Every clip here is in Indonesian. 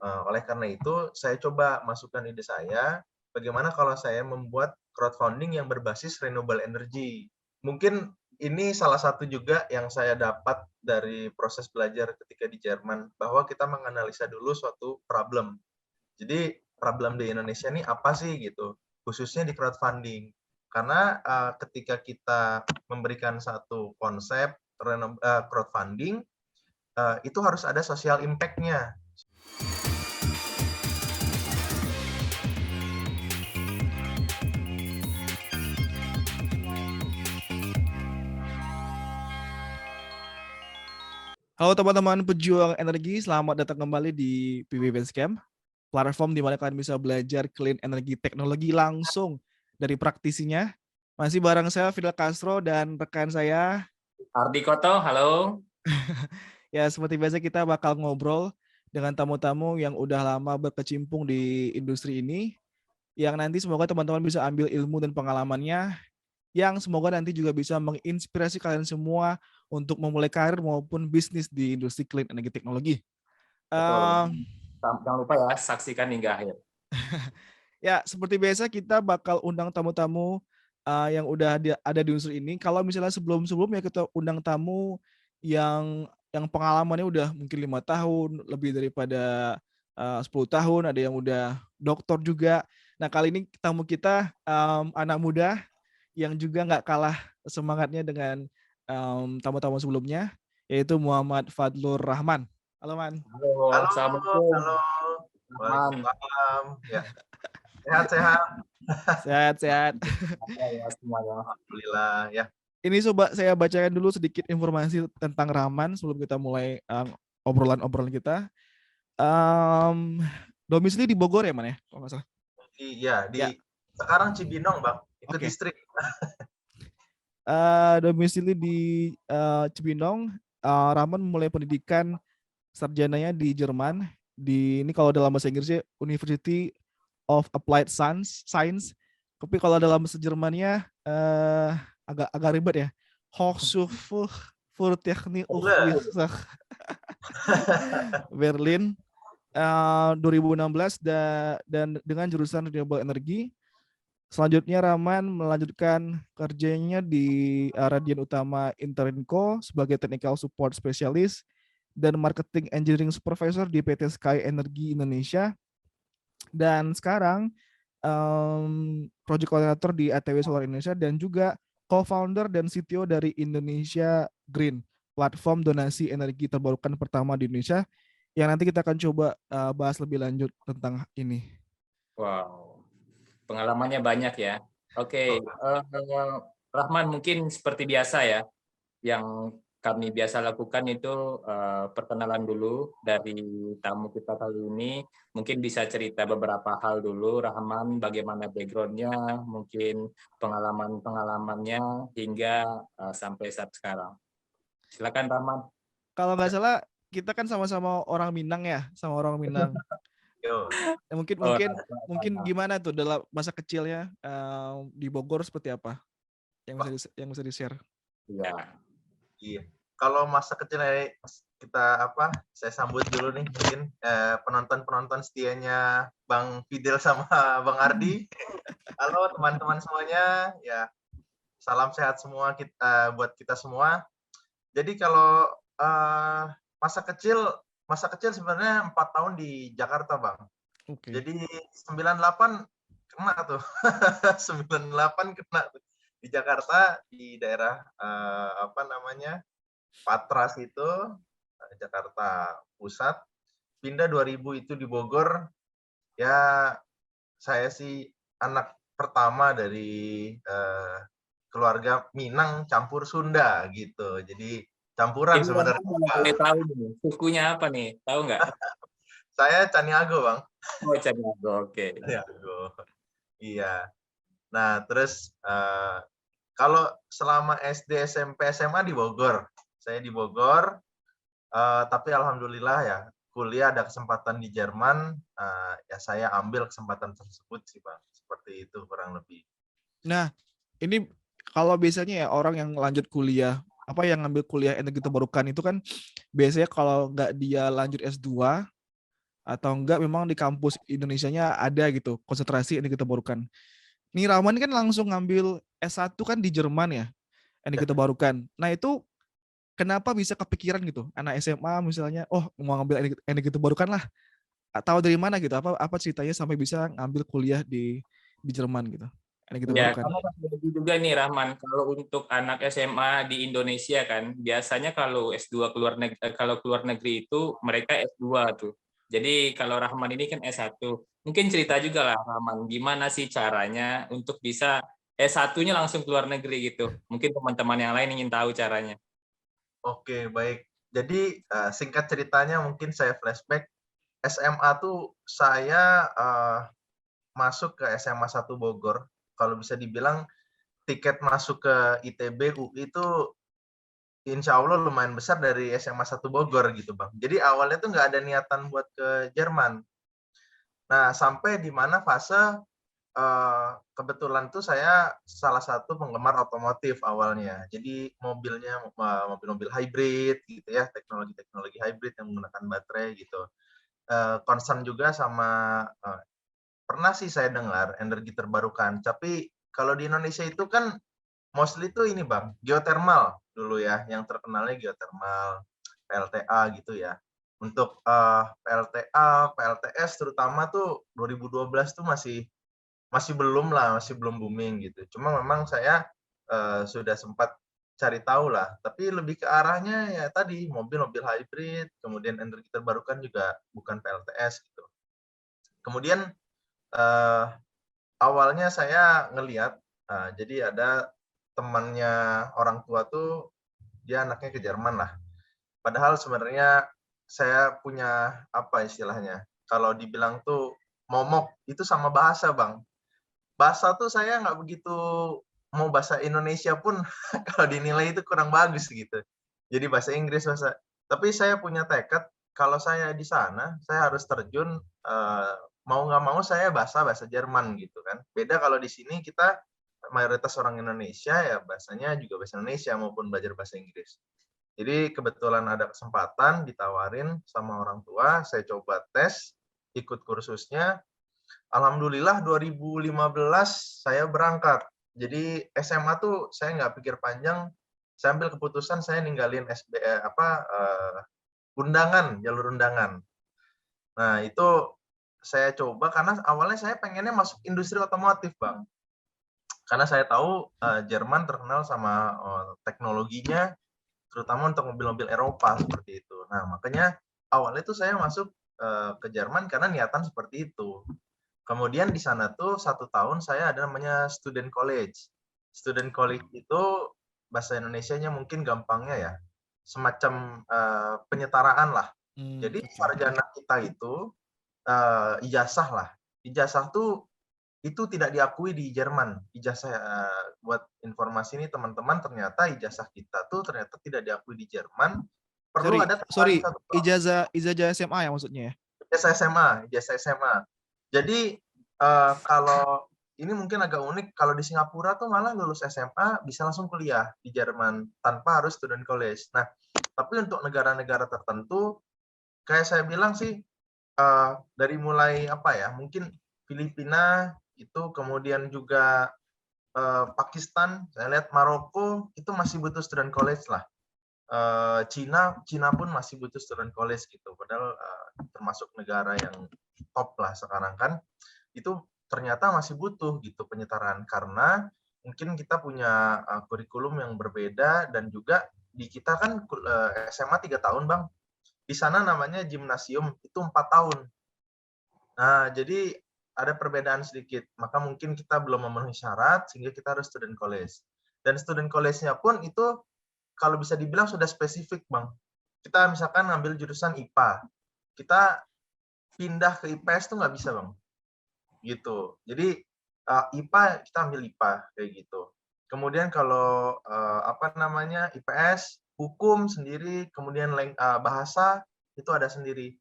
Oleh karena itu, saya coba masukkan ide saya, bagaimana kalau saya membuat crowdfunding yang berbasis renewable energy. Mungkin ini salah satu juga yang saya dapat dari proses belajar ketika di Jerman, bahwa kita menganalisa dulu suatu problem. Jadi problem di Indonesia ini apa sih gitu, khususnya di crowdfunding. Karena ketika kita memberikan satu konsep crowdfunding, itu harus ada social impact-nya. Halo teman-teman pejuang energi, selamat datang kembali di PB Basecamp, platform di mana kalian bisa belajar clean energy teknologi langsung dari praktisinya. Masih bareng saya Fidel Castro dan rekan saya. Ardi Koto, halo. Ya, seperti biasa kita bakal ngobrol dengan tamu-tamu yang udah lama berkecimpung di industri ini, yang nanti semoga teman-teman bisa ambil ilmu dan pengalamannya, yang semoga nanti juga bisa menginspirasi kalian semua untuk memulai karir maupun bisnis di industri clean energy teknologi. Betul. Jangan lupa ya, saksikan hingga akhir. Ya, seperti biasa kita bakal undang tamu-tamu yang udah ada di unsur ini. Kalau misalnya sebelum-sebelumnya kita undang tamu yang pengalamannya udah mungkin 5 tahun, lebih daripada 10 tahun, ada yang udah doktor juga. Nah, kali ini tamu kita anak muda yang juga nggak kalah semangatnya dengan tamu-tamu sebelumnya, yaitu Muhammad Fadlur Rahman. Halo, Man. Halo, Halo, Assalamualaikum. halo. Waalaikumsalam. Ya, sehat-sehat. Sehat-sehat. Ya, semuanya. Alhamdulillah. Ya, Ini coba saya bacakan dulu sedikit informasi tentang Rahman sebelum kita mulai obrolan-obrolan kita. Domisili di Bogor ya, Man ya? Kalau nggak salah. iya Ya, sekarang Cibinong, Bang. Itu oke. distrik. Domisili di Cibinong. Rahman mulai pendidikan sarjananya di Jerman. Ini kalau dalam bahasa Inggrisnya University of Applied Science. Tapi kalau dalam bahasa Jermannya agak ribet ya. Hochschule für Technik und Wissenschaft Berlin 2016 dan dengan jurusan renewable energy. Selanjutnya Rahman melanjutkan kerjanya di Radian Utama Interinco sebagai technical support specialist dan marketing engineering supervisor di PT Sky Energy Indonesia. Dan sekarang project coordinator di ATW Solar Indonesia dan juga co-founder dan CTO dari Indonesia Green, platform donasi energi terbarukan pertama di Indonesia, yang nanti kita akan coba bahas lebih lanjut tentang ini. Wow, pengalamannya banyak ya. Oke, Rahman, mungkin seperti biasa ya, yang kami biasa lakukan itu perkenalan dulu dari tamu kita kali ini. Mungkin bisa cerita beberapa hal dulu, Rahman, bagaimana background-nya, mungkin pengalaman-pengalamannya hingga sampai saat sekarang. Silakan, Rahman. Kalau nggak salah kita kan sama-sama orang Minang ya, sama orang Minang. Yo. Mungkin gimana tuh dalam masa kecilnya di Bogor seperti apa? Yang bisa di-share. Iya. Iya. Kalau masa kecilnya saya sambut dulu nih mungkin penonton-penonton setianya Bang Fidel sama Bang Ardi. Halo teman-teman semuanya, ya salam sehat semua buat kita semua. Jadi kalau masa kecil sebenarnya 4 tahun di Jakarta, Bang. Okay. Jadi 98 kena tuh. 98 kena tuh. Di Jakarta, di daerah Patras itu, Jakarta Pusat. Pindah 2000 itu di Bogor. Ya, saya sih anak pertama dari keluarga Minang campur Sunda gitu. Jadi campuran sebenarnya. Boleh tahu nih, sukunya apa nih? Tahu nggak? Saya Caniago, Bang. Oh, Caniago, oke. Caniago. Iya. Nah, terus kalau selama SD, SMP, SMA di Bogor. Saya di Bogor, tapi alhamdulillah ya, kuliah ada kesempatan di Jerman, ya saya ambil kesempatan tersebut sih, Bang. Seperti itu kurang lebih. Nah, ini kalau biasanya ya orang yang lanjut kuliah, yang ngambil kuliah energi terbarukan itu kan biasanya kalau nggak dia lanjut S2, atau enggak memang di kampus Indonesianya ada gitu konsentrasi energi terbarukan. Nih Rahman kan langsung ngambil S1 kan di Jerman ya, energi terbarukan. Nah itu kenapa bisa kepikiran gitu anak SMA misalnya, oh mau ngambil energi terbarukan lah, tahu dari mana gitu, apa ceritanya sampai bisa ngambil kuliah di Jerman gitu, energi Ya, terbarukan. karena lagi juga nih Rahman, kalau untuk anak SMA di Indonesia kan, biasanya kalau S2 kalau keluar negeri itu mereka S2 tuh. Jadi kalau Rahman ini kan S1. Mungkin cerita juga lah Rahman, gimana sih caranya untuk bisa S1-nya langsung keluar negeri gitu. Mungkin teman-teman yang lain ingin tahu caranya. Oke, baik. Jadi singkat ceritanya mungkin saya flashback. SMA tuh saya masuk ke SMA 1 Bogor. Kalau bisa dibilang tiket masuk ke ITB, UI itu insya Allah lumayan besar dari SMA 1 Bogor gitu Bang. Jadi awalnya tuh nggak ada niatan buat ke Jerman. Nah sampai di mana fase kebetulan tuh saya salah satu penggemar otomotif awalnya. Jadi mobilnya mobil-mobil hybrid gitu ya, teknologi-teknologi hybrid yang menggunakan baterai gitu. Concern juga sama pernah sih saya dengar energi terbarukan, tapi kalau di Indonesia itu kan mostly tuh ini Bang, geothermal dulu ya, yang terkenalnya geothermal, PLTA gitu ya. Untuk PLTA, PLTS terutama tuh 2012 tuh masih belum lah, masih belum booming gitu. Cuma memang saya sudah sempat cari tahu lah, tapi lebih ke arahnya ya tadi mobil-mobil hybrid, kemudian energi terbarukan juga bukan PLTS gitu. Kemudian eh, awalnya saya ngelihat, jadi ada temannya orang tua tuh dia anaknya ke Jerman lah. Padahal sebenarnya saya punya apa istilahnya? Kalau dibilang tuh momok itu sama bahasa Bang. Bahasa tuh saya nggak begitu mau bahasa Indonesia pun kalau dinilai itu kurang bagus gitu. Jadi bahasa Inggris tapi saya punya tekad kalau saya di sana saya harus terjun mau nggak mau saya bahasa Jerman gitu kan. Beda kalau di sini kita mayoritas orang Indonesia ya bahasanya juga bahasa Indonesia maupun belajar bahasa Inggris. Jadi kebetulan ada kesempatan ditawarin sama orang tua, saya coba tes, ikut kursusnya, alhamdulillah 2015 saya berangkat. Jadi SMA tuh saya nggak pikir panjang, saya ambil keputusan saya ninggalin undangan, jalur undangan. Nah itu saya coba karena awalnya saya pengennya masuk industri otomotif Bang. Karena saya tahu Jerman terkenal sama teknologinya, terutama untuk mobil-mobil Eropa seperti itu. Nah makanya awalnya tuh saya masuk ke Jerman karena niatan seperti itu. Kemudian di sana tuh 1 tahun saya ada namanya student college. Student college itu bahasa Indonesianya mungkin gampangnya ya, semacam penyetaraan lah. Jadi sarjana kita itu ijazah lah. Ijazah tuh itu tidak diakui di Jerman. Ijazah buat informasi ini teman-teman, ternyata ijazah kita tuh ternyata tidak diakui di Jerman. Perlu ada tambahan Sorry, satu ijazah SMA ya maksudnya ya? ijazah SMA. Jadi kalau ini mungkin agak unik, kalau di Singapura tuh malah lulus SMA bisa langsung kuliah di Jerman tanpa harus student college. Nah, tapi untuk negara-negara tertentu, kayak saya bilang sih dari mulai apa ya, mungkin Filipina itu, kemudian juga Pakistan, saya lihat Maroko itu masih butuh student college lah. Cina pun masih butuh student college gitu, padahal termasuk negara yang top lah sekarang kan, itu ternyata masih butuh gitu penyetaraan karena mungkin kita punya kurikulum yang berbeda dan juga di kita kan SMA 3 tahun Bang, di sana namanya gimnasium itu 4 tahun. Nah jadi ada perbedaan sedikit, maka mungkin kita belum memenuhi syarat sehingga kita harus student college. Dan student college-nya pun itu kalau bisa dibilang sudah spesifik Bang. Kita misalkan ngambil jurusan IPA, kita pindah ke IPS tuh nggak bisa Bang. Gitu. Jadi IPA kita ambil IPA kayak gitu. Kemudian kalau IPS, hukum sendiri, kemudian bahasa itu ada sendiri.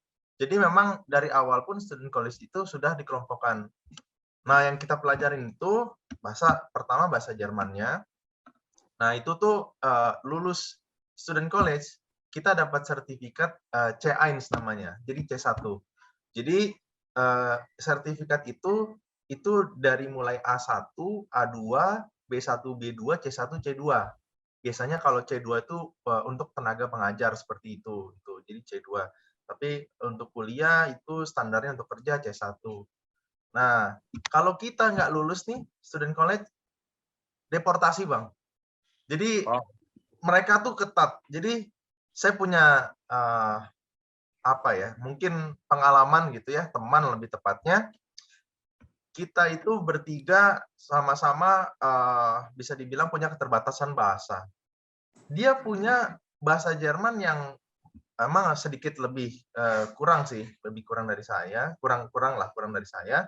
Jadi memang dari awal pun student college itu sudah dikelompokkan. Nah, yang kita pelajarin itu pertama bahasa Jermannya. Nah, itu tuh lulus student college, kita dapat sertifikat C1 namanya, jadi C1. Jadi sertifikat itu dari mulai A1, A2, B1, B2, C1, C2. Biasanya kalau C2 itu untuk tenaga pengajar seperti itu. Jadi C2. Tapi untuk kuliah itu standarnya untuk kerja C1. Nah, kalau kita nggak lulus nih, student college, deportasi, Bang. Jadi Oh, mereka tuh ketat. Jadi saya punya apa ya, mungkin pengalaman gitu ya, teman lebih tepatnya. Kita itu bertiga sama-sama bisa dibilang punya keterbatasan bahasa. Dia punya bahasa Jerman yang emang sedikit lebih kurang sih, lebih kurang dari saya, kurang dari saya.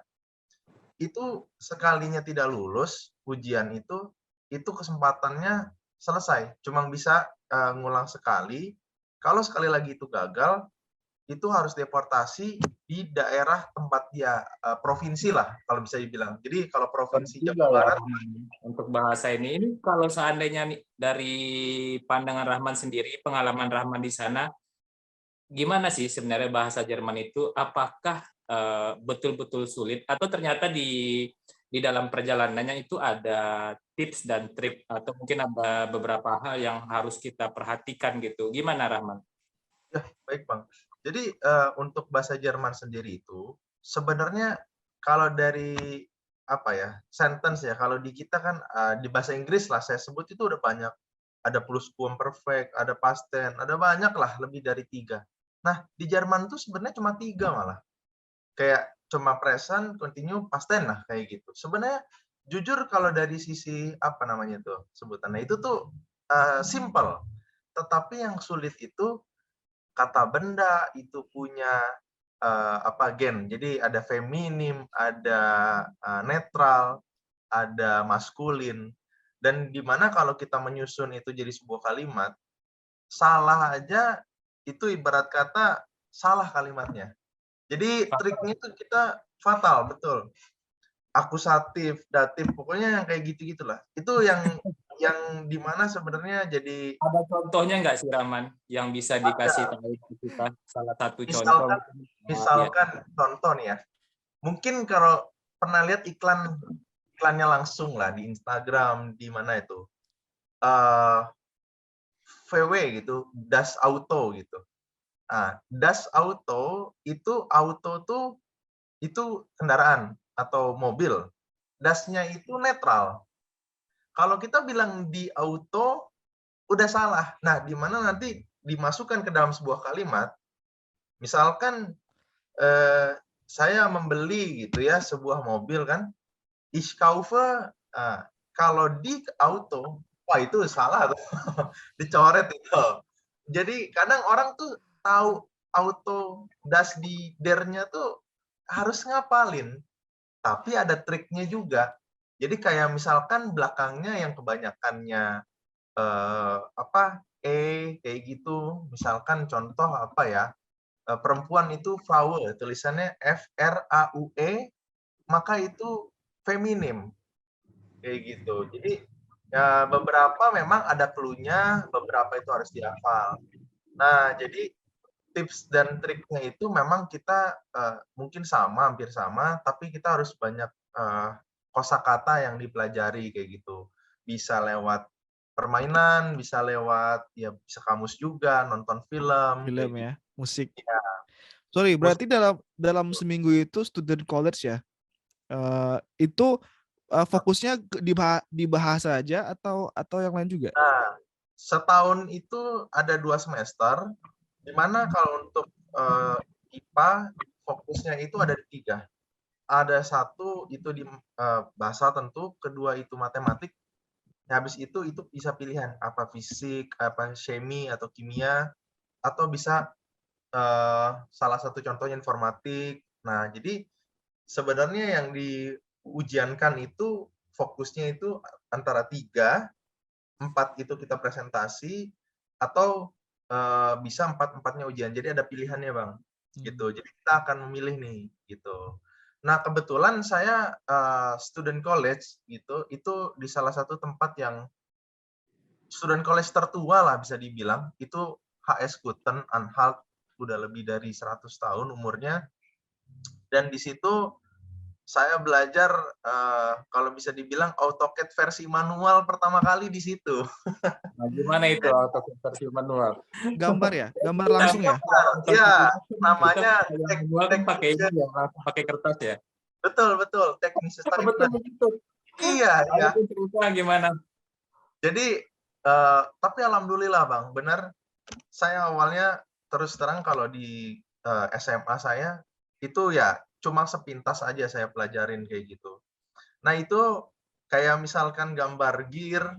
Itu sekalinya tidak lulus ujian itu kesempatannya selesai. Cuma bisa ngulang sekali. Kalau sekali lagi itu gagal, itu harus deportasi di daerah tempat dia, provinsi lah kalau bisa dibilang. Jadi kalau provinsi juga Jawa ya Barat, Rahman, untuk bahasa ini. Ini kalau seandainya nih, dari pandangan Rahman sendiri, pengalaman Rahman di sana, gimana sih sebenarnya bahasa Jerman itu? Apakah betul-betul sulit atau ternyata di dalam perjalanannya itu ada tips dan trik atau mungkin ada beberapa hal yang harus kita perhatikan gitu. Gimana Rahman? ya baik Bang. Jadi untuk bahasa Jerman sendiri itu sebenarnya kalau dari apa ya, sentence ya, kalau di kita kan di bahasa Inggris lah saya sebut itu udah banyak. Ada pluskuamperfekt, ada past tense, ada banyak lah, lebih dari 3. Nah, di Jerman tuh sebenarnya cuma 3 malah. Kayak cuma present, continue, past tense lah kayak gitu. Sebenarnya jujur kalau dari sisi apa namanya tuh sebutannya itu tuh simple. Tetapi yang sulit itu kata benda itu punya apa gen. Jadi ada feminim, ada netral, ada maskulin. Dan di mana kalau kita menyusun itu jadi sebuah kalimat, salah aja itu ibarat kata salah kalimatnya. Jadi triknya itu kita fatal, betul. Akusatif, datif, pokoknya yang kayak gitu-gitulah. Itu yang di mana sebenarnya jadi Ada contohnya nggak sih Rahman yang bisa dikasih ada. tahu ke kita? Salah satu contoh. Misalkan Ya. misalkan contoh nih ya. Mungkin kalau pernah lihat iklannya langsung lah di Instagram, di mana itu. VW gitu, Das Auto gitu. Nah, Das Auto auto itu kendaraan atau mobil. Das-nya itu netral. Kalau kita bilang di auto udah salah. Nah, di mana nanti dimasukkan ke dalam sebuah kalimat, misalkan saya membeli gitu ya sebuah mobil kan, ich kaufe, kalau di auto, wah itu salah tuh, dicoret itu. Jadi kadang orang tuh tahu auto das di der-nya tuh harus ngapalin, tapi ada triknya juga. Jadi kayak misalkan belakangnya yang kebanyakannya apa kayak gitu. Misalkan contoh apa ya? Perempuan itu Frau, tulisannya FRAUE, maka itu feminim kayak gitu. Jadi ya beberapa memang ada clue-nya, beberapa itu harus dihafal. Nah, jadi tips dan triknya itu memang kita mungkin sama, hampir sama, tapi kita harus banyak kosakata yang dipelajari kayak gitu. Bisa lewat permainan, bisa lewat ya bisa kamus juga, nonton film Film kayak ya, gitu. musik. Ya, Sorry, berarti musik. dalam seminggu itu student college ya? Itu fokusnya di bahasa aja atau yang lain juga? Nah, setahun itu ada 2 semester, di mana kalau untuk IPA fokusnya itu ada di 3. Ada 1 itu di bahasa tentu, kedua itu matematik, habis itu bisa pilihan apa fisik, apa semi atau kimia, atau bisa salah satu contohnya informatik. Nah, jadi sebenarnya yang diujiankan itu fokusnya itu antara 3, 4 itu kita presentasi, atau bisa 4-empatnya ujian. Jadi ada pilihannya, Bang. Gitu. Jadi kita akan memilih nih, gitu. Nah, kebetulan saya student college gitu, itu di salah satu tempat yang student college tertua lah bisa dibilang, itu HS Kuten Anhalt, udah lebih dari 100 tahun umurnya. Dan di situ saya belajar kalau bisa dibilang AutoCAD versi manual pertama kali di situ. Nah, gimana itu AutoCAD versi manual? Gambar ya? Gambar langsung ya? Iya, namanya Kita yang manual kan pakai ini ya, langsung pakai kertas ya. betul teknisi Oh, betul begitu. Iya. Itu cerita gimana? Jadi tapi alhamdulillah Bang, benar saya awalnya terus terang kalau di SMA saya itu ya cuma sepintas aja saya pelajarin kayak gitu. Nah itu kayak misalkan gambar gear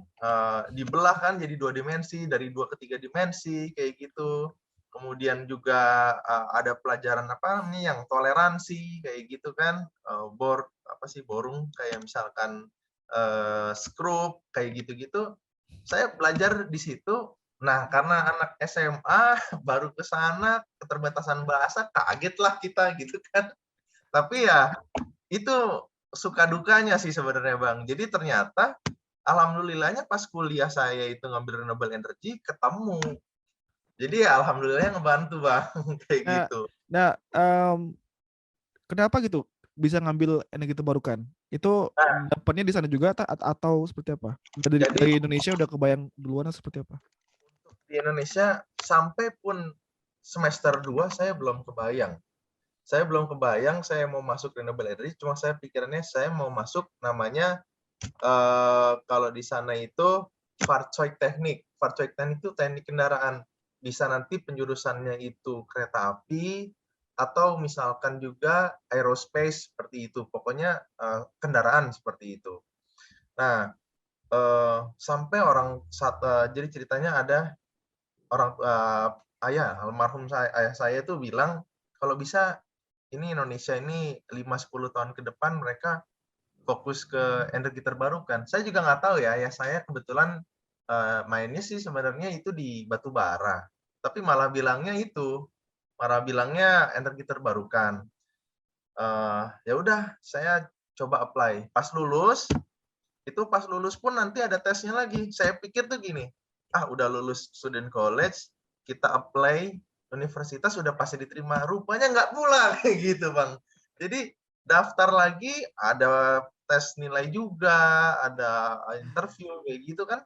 dibelah kan jadi 2 dimensi, dari 2 ke 3 dimensi kayak gitu. Kemudian juga ada pelajaran apa nih yang toleransi kayak gitu kan, borung kayak misalkan skrup kayak gitu-gitu. Saya belajar di situ. Nah, karena anak SMA baru ke sana keterbatasan bahasa, kagetlah kita gitu kan. Tapi ya itu suka dukanya sih sebenarnya Bang. Jadi ternyata alhamdulillahnya pas kuliah saya itu ngambil renewable energy ketemu. Jadi ya alhamdulillahnya ngebantu Bang kayak Nah, gitu. nah kenapa gitu bisa ngambil energi terbarukan? Itu Nah, dapatnya di sana juga atau seperti apa? Dari jadi Indonesia udah kebayang duluan atau seperti apa? di Indonesia sampai pun semester 2 saya belum kebayang. Saya belum kebayang saya mau masuk renewable energy, cuma saya pikirannya saya mau masuk namanya kalau di sana itu Fahrzeugtechnik. Fahrzeugtechnik itu teknik kendaraan. Bisa nanti penjurusannya itu kereta api atau misalkan juga aerospace seperti itu. Pokoknya kendaraan seperti itu. Nah, sampai jadi ceritanya ada orang almarhum ayah saya itu bilang kalau bisa ini Indonesia ini 5-10 tahun ke depan mereka fokus ke energi terbarukan. Saya juga nggak tahu ya saya kebetulan mainnya sih sebenarnya itu di batu bara. Tapi malah bilangnya energi terbarukan. Ya udah, saya coba apply. Pas lulus pun nanti ada tesnya lagi. Saya pikir tuh gini, udah lulus student college, kita apply universitas sudah pasti diterima. Rupanya nggak pula kayak gitu Bang. Jadi daftar lagi, ada tes nilai juga, ada interview kayak gitu kan.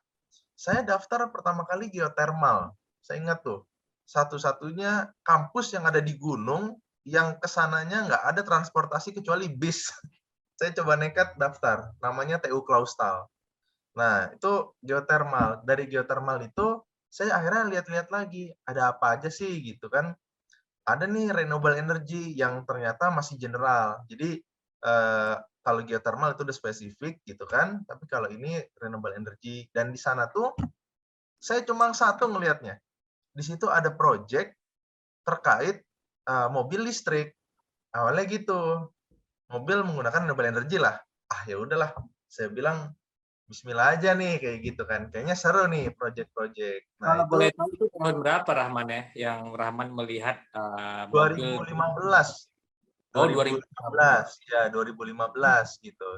Saya daftar pertama kali geothermal. Saya ingat tuh, satu-satunya kampus yang ada di gunung yang kesananya nggak ada transportasi kecuali bis. Saya coba nekat daftar, namanya TU Clausthal. Nah, itu geothermal. Dari geothermal itu, saya akhirnya lihat-lihat lagi, ada apa aja sih gitu kan. Ada nih renewable energy yang ternyata masih general. Jadi, kalau geothermal itu udah spesifik gitu kan, tapi kalau ini renewable energy. Dan di sana tuh, saya cuma satu ngelihatnya. Di situ ada project terkait mobil listrik. Awalnya gitu, mobil menggunakan renewable energy lah. Ya udahlah, saya bilang Bismillah aja nih kayak gitu kan. Kayaknya seru nih project-project. Nah, Kalau itu boleh tahu itu tahun berapa Rahman ya, yang Rahman melihat mobil 2015. Oh 2015. 2015, ya 2015 gitu.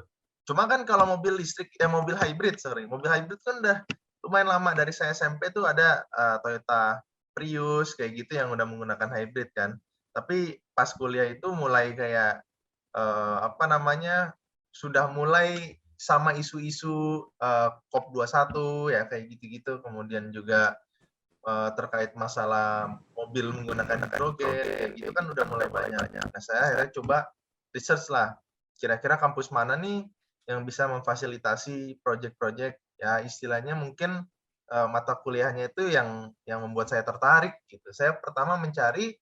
Cuma kan kalau mobil listrik, mobil hybrid, mobil hybrid kan udah lumayan lama. Dari saya SMP tuh ada Toyota Prius kayak gitu yang udah menggunakan hybrid kan. Tapi pas kuliah itu mulai kayak apa namanya, sudah mulai sama isu-isu COP21 ya kayak gitu-gitu. Kemudian juga terkait masalah mobil menggunakan hidrogen kayak gitu kan udah mulai banyak. Nah, saya akhirnya coba research lah. Kira-kira kampus mana nih yang bisa memfasilitasi project-project ya istilahnya mungkin mata kuliahnya itu yang membuat saya tertarik gitu. Saya pertama mencari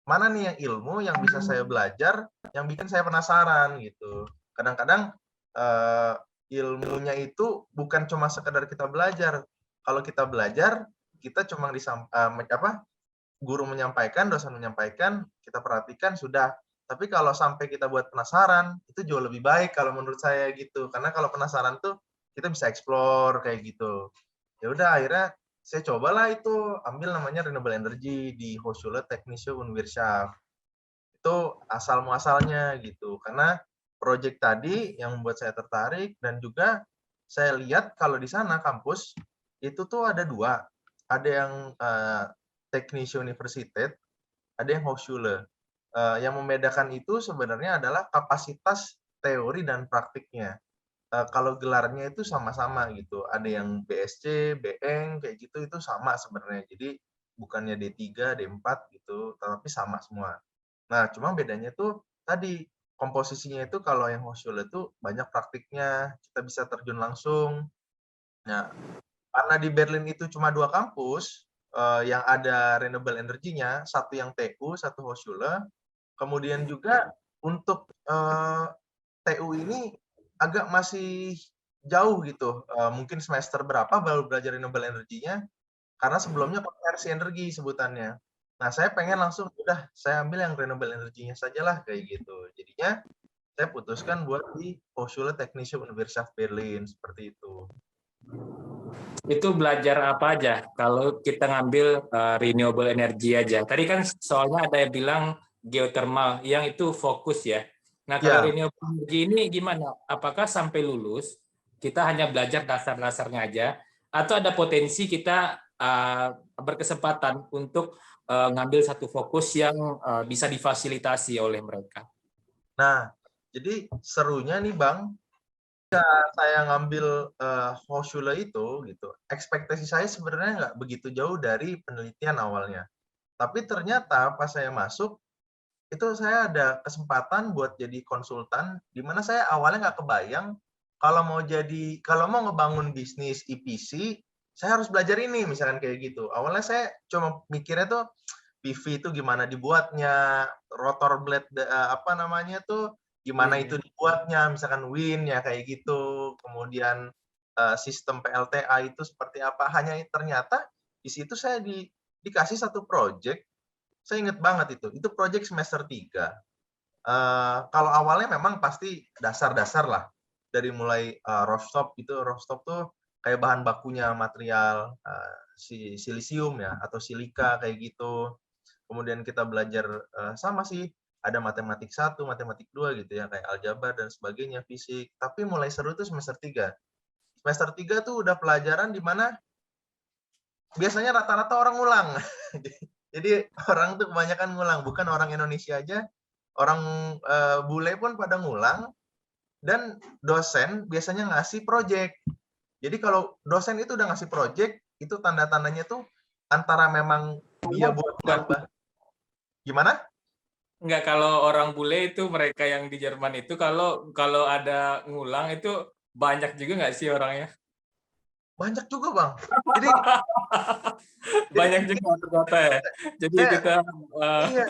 mana nih yang ilmu yang bisa saya belajar yang bikin saya penasaran gitu. Kadang-kadang ilmunya itu bukan cuma sekedar kita belajar. Kalau kita belajar, kita cuma guru menyampaikan, dosen menyampaikan, kita perhatikan sudah. Tapi kalau sampai kita buat penasaran, itu jauh lebih baik kalau menurut saya gitu. Karena kalau penasaran tuh kita bisa explore kayak gitu. Ya udah akhirnya saya cobalah itu ambil namanya renewable energy di Hochschule Technische Unwirtschaft. Itu asal muasalnya gitu. Karena project tadi yang membuat saya tertarik dan juga saya lihat kalau di sana kampus itu tuh ada dua. Ada yang Technische Universität, ada yang Hochschule. Yang membedakan itu sebenarnya adalah kapasitas teori dan praktiknya. Kalau gelarnya itu sama-sama gitu, ada yang BSc, BEng, kayak gitu, itu sama sebenarnya. Jadi bukannya D3, D4 gitu, tapi sama semua. Nah, cuma bedanya tuh tadi, komposisinya itu kalau yang Hochschule itu banyak praktiknya, kita bisa terjun langsung. Nah, karena di Berlin itu cuma 2 kampus, yang ada renewable energy-nya, satu yang TU, satu Hochschule. Kemudian juga untuk, TU ini agak masih jauh gitu, mungkin semester berapa baru belajar renewable energy-nya, karena sebelumnya konversi energi sebutannya. Nah, saya pengen langsung, udah saya ambil yang renewable energy-nya sajalah, kayak gitu. Jadinya saya putuskan buat di Hochschule Technische Universität Berlin, seperti itu. Itu belajar apa aja kalau kita ngambil renewable energy aja? Tadi kan soalnya ada yang bilang geothermal, yang itu fokus ya. Nah, kalau Ya, renewable energy ini gimana? Apakah sampai lulus kita hanya belajar dasar-dasarnya aja, atau ada potensi kita berkesempatan untuk ngambil satu fokus yang bisa difasilitasi oleh mereka? nah, jadi serunya nih Bang, saya ngambil Hochschule itu gitu, ekspektasi saya sebenarnya nggak begitu jauh dari penelitian awalnya. Tapi ternyata pas saya masuk, itu saya ada kesempatan buat jadi konsultan, di mana saya awalnya nggak kebayang kalau mau ngebangun bisnis EPC, saya harus belajar ini, misalkan kayak gitu. Awalnya saya cuma mikirnya tuh PV itu gimana dibuatnya, rotor blade apa namanya tuh gimana itu dibuatnya, misalkan wind ya kayak gitu. Kemudian sistem PLTA itu seperti apa. Hanya ternyata di situ saya dikasih satu project, saya ingat banget itu project semester 3. Kalau awalnya memang pasti dasar-dasar lah, dari mulai Rostock tuh kayak bahan bakunya material silisium ya atau silika kayak gitu. Kemudian kita belajar sama sih, ada matematik 1, matematik 2 gitu ya, kayak aljabar dan sebagainya, fisik. Tapi mulai seru tuh semester 3. Semester 3 tuh udah pelajaran di mana biasanya rata-rata orang ngulang. Jadi orang tuh kebanyakan ngulang, bukan orang Indonesia aja, orang bule pun pada ngulang, dan dosen biasanya ngasih project. Jadi kalau dosen itu udah ngasih project, itu tanda-tandanya tuh antara memang dia buat nambah. Gimana? Enggak, kalau orang bule itu mereka yang di Jerman itu kalau kalau ada ngulang itu banyak juga nggak sih orangnya? Banyak juga, Bang. Jadi Banyak juga ternyata ya. Jadi saya kita iya,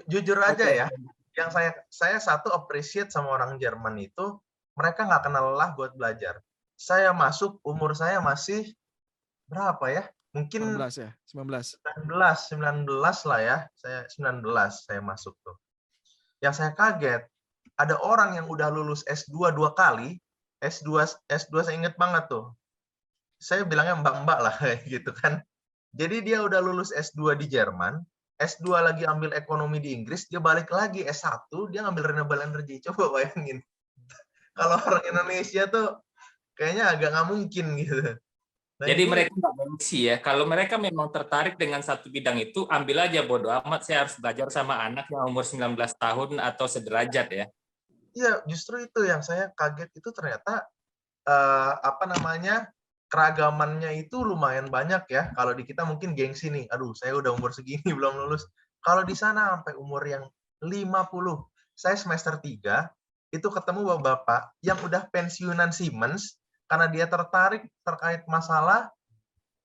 jujur aja oke. ya, yang saya satu appreciate sama orang Jerman itu, mereka nggak kenal lelah buat belajar. Saya masuk, umur saya masih berapa ya? Mungkin 19 ya, 19. 19 lah ya. Saya 19 saya masuk tuh. Yang saya kaget, ada orang yang udah lulus S2 2 kali, S2 saya inget banget tuh. Saya bilangnya mbak-mbak lah kayak gitu kan. Jadi dia udah lulus S2 di Jerman, S2 lagi ambil ekonomi di Inggris, dia balik lagi S1, dia ngambil renewable energy. Coba bayangin. Kalau orang Indonesia tuh kayaknya agak nggak mungkin gitu. Nah Jadi ini mereka nggak gengsi ya. Kalau mereka memang tertarik dengan satu bidang itu, ambil aja, bodo amat saya harus belajar sama anak yang umur 19 tahun atau sederajat ya. ya justru itu yang saya kaget itu ternyata apa namanya keragamannya itu lumayan banyak ya. Kalau di kita mungkin gengsi nih, aduh saya udah umur segini belum lulus. Kalau di sana sampai umur yang 50, saya semester 3 itu ketemu bapak-bapak yang udah pensiunan Siemens karena dia tertarik terkait masalah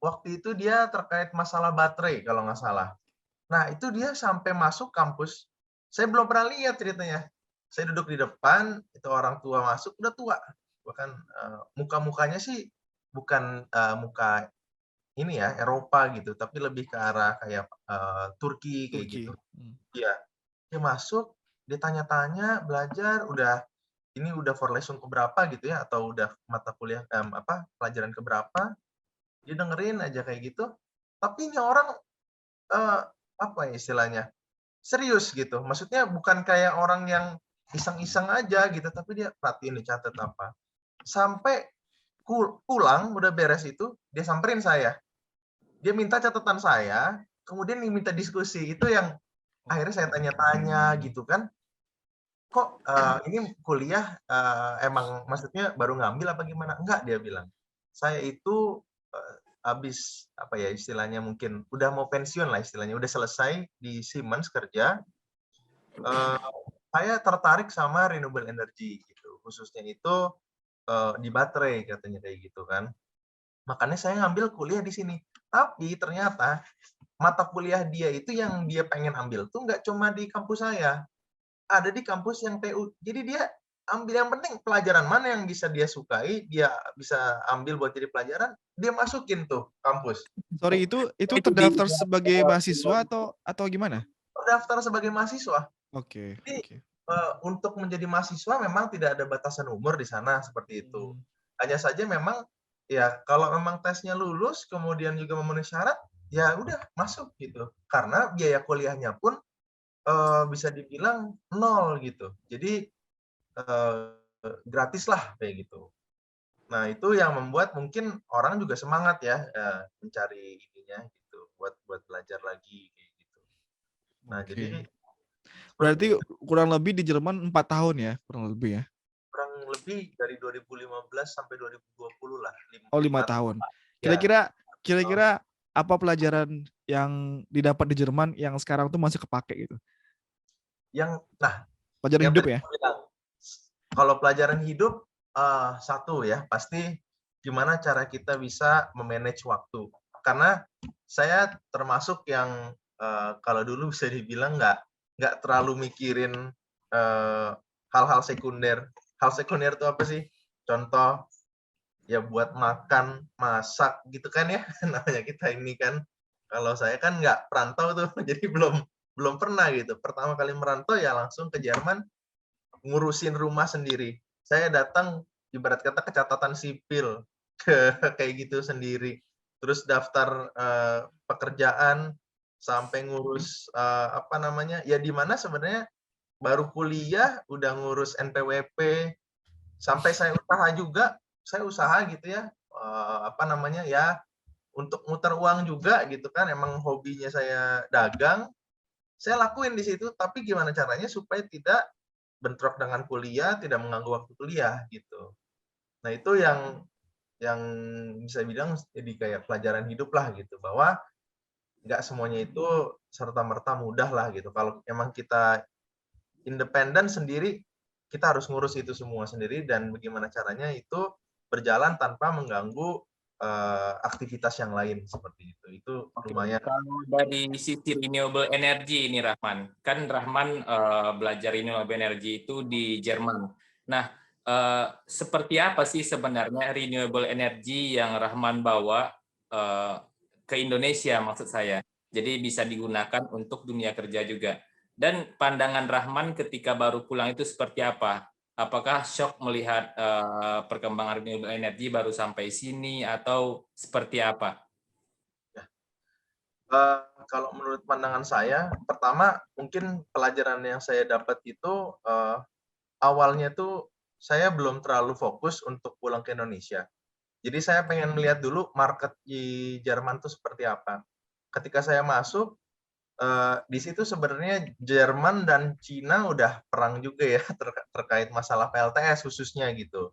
waktu itu dia terkait masalah baterai kalau nggak salah. Nah itu dia sampai masuk kampus, saya belum pernah lihat ceritanya. Saya duduk di depan, itu orang tua masuk udah tua, bahkan muka-mukanya sih bukan muka ini ya Eropa gitu, tapi lebih ke arah kayak Turki kayak Turki. gitu. Iya, dia masuk, dia tanya-tanya, belajar, ini udah Vorlesung keberapa gitu ya, atau udah mata kuliah pelajaran keberapa, dia dengerin aja kayak gitu. Tapi ini orang apa ya istilahnya, serius gitu. Maksudnya bukan kayak orang yang iseng-iseng aja gitu, tapi dia perhatiin nih catat apa. Sampai pulang udah beres itu, dia samperin saya. Dia minta catatan saya, kemudian minta diskusi. Itu yang Akhirnya saya tanya-tanya gitu kan, kok ini kuliah emang maksudnya baru ngambil apa gimana? Enggak, dia bilang. Saya itu habis apa ya istilahnya mungkin udah mau pensiun lah istilahnya, udah selesai di Siemens kerja. eh, saya tertarik sama renewable energy gitu, khususnya itu di baterai katanya kayak gitu kan. Makanya saya ngambil kuliah di sini. Tapi ternyata mata kuliah dia itu yang dia pengen ambil tuh nggak cuma di kampus saya, ada di kampus yang TU. Jadi dia ambil yang penting pelajaran mana yang bisa dia sukai, dia bisa ambil buat jadi pelajaran, dia masukin tuh kampus. Sorry, itu Itu di terdaftar sebagai mahasiswa atau gimana? Terdaftar sebagai mahasiswa. Oke, Jadi oke. untuk menjadi mahasiswa memang tidak ada batasan umur di sana seperti itu. Hmm, Hanya saja memang ya kalau memang tesnya lulus kemudian juga memenuhi syarat, ya udah masuk gitu. Karena biaya kuliahnya pun bisa dibilang nol gitu. Jadi gratis lah kayak gitu. Nah itu yang membuat mungkin orang juga semangat ya mencari ininya gitu buat buat belajar lagi kayak gitu. Nah jadi oke. seperti Berarti itu. kurang lebih di Jerman 4 tahun ya, kurang lebih ya? Kurang lebih dari 2015 sampai 2020 lah, Oh, 5 5 tahun. ya. Kira-kira kira-kira apa pelajaran yang didapat di Jerman yang sekarang tuh masih kepake gitu? Nah, Pelajaran yang hidup tadi ya? aku bilang, kalau pelajaran hidup, satu ya, pasti gimana cara kita bisa me-manage waktu. Karena saya termasuk yang, kalau dulu bisa dibilang nggak terlalu mikirin, hal-hal sekunder. Hal sekunder itu apa sih? Contoh, ya buat makan, masak gitu kan ya, namanya kita ini kan. Kalau saya kan nggak perantau tuh, jadi belum belum pernah gitu. Pertama kali merantau ya langsung ke Jerman, ngurusin rumah sendiri. Saya datang ibarat kata ke catatan sipil, kayak gitu sendiri. Terus daftar pekerjaan sampai ngurus apa namanya? Ya di mana sebenarnya baru kuliah udah ngurus NPWP, sampai saya usaha gitu ya, apa namanya ya untuk muter uang juga gitu kan, emang hobinya saya dagang, saya lakuin di situ, tapi gimana caranya supaya tidak bentrok dengan kuliah, tidak mengganggu waktu kuliah gitu. Nah itu yang bisa bilang jadi kayak pelajaran hidup lah gitu, bahwa nggak semuanya itu serta merta mudah lah gitu. Kalau emang kita independen sendiri, kita harus ngurus itu semua sendiri dan bagaimana caranya itu berjalan tanpa mengganggu aktivitas yang lain seperti itu. Itu Oke, lumayan. kalau dari sisi renewable energy ini Rahman, kan Rahman belajar renewable energy itu di Jerman. Nah, seperti apa sih sebenarnya renewable energy yang Rahman bawa ke Indonesia maksud saya? Jadi bisa digunakan untuk dunia kerja juga. Dan pandangan Rahman ketika baru pulang itu seperti apa? Apakah shock melihat perkembangan renewable energy baru sampai sini atau seperti apa? Kalau menurut pandangan saya, pertama mungkin pelajaran yang saya dapat itu awalnya tuh saya belum terlalu fokus untuk pulang ke Indonesia. Jadi saya pengen melihat dulu market di Jerman tuh seperti apa. Ketika saya masuk, di situ sebenarnya Jerman dan Cina udah perang juga ya terkait masalah PLTS khususnya gitu.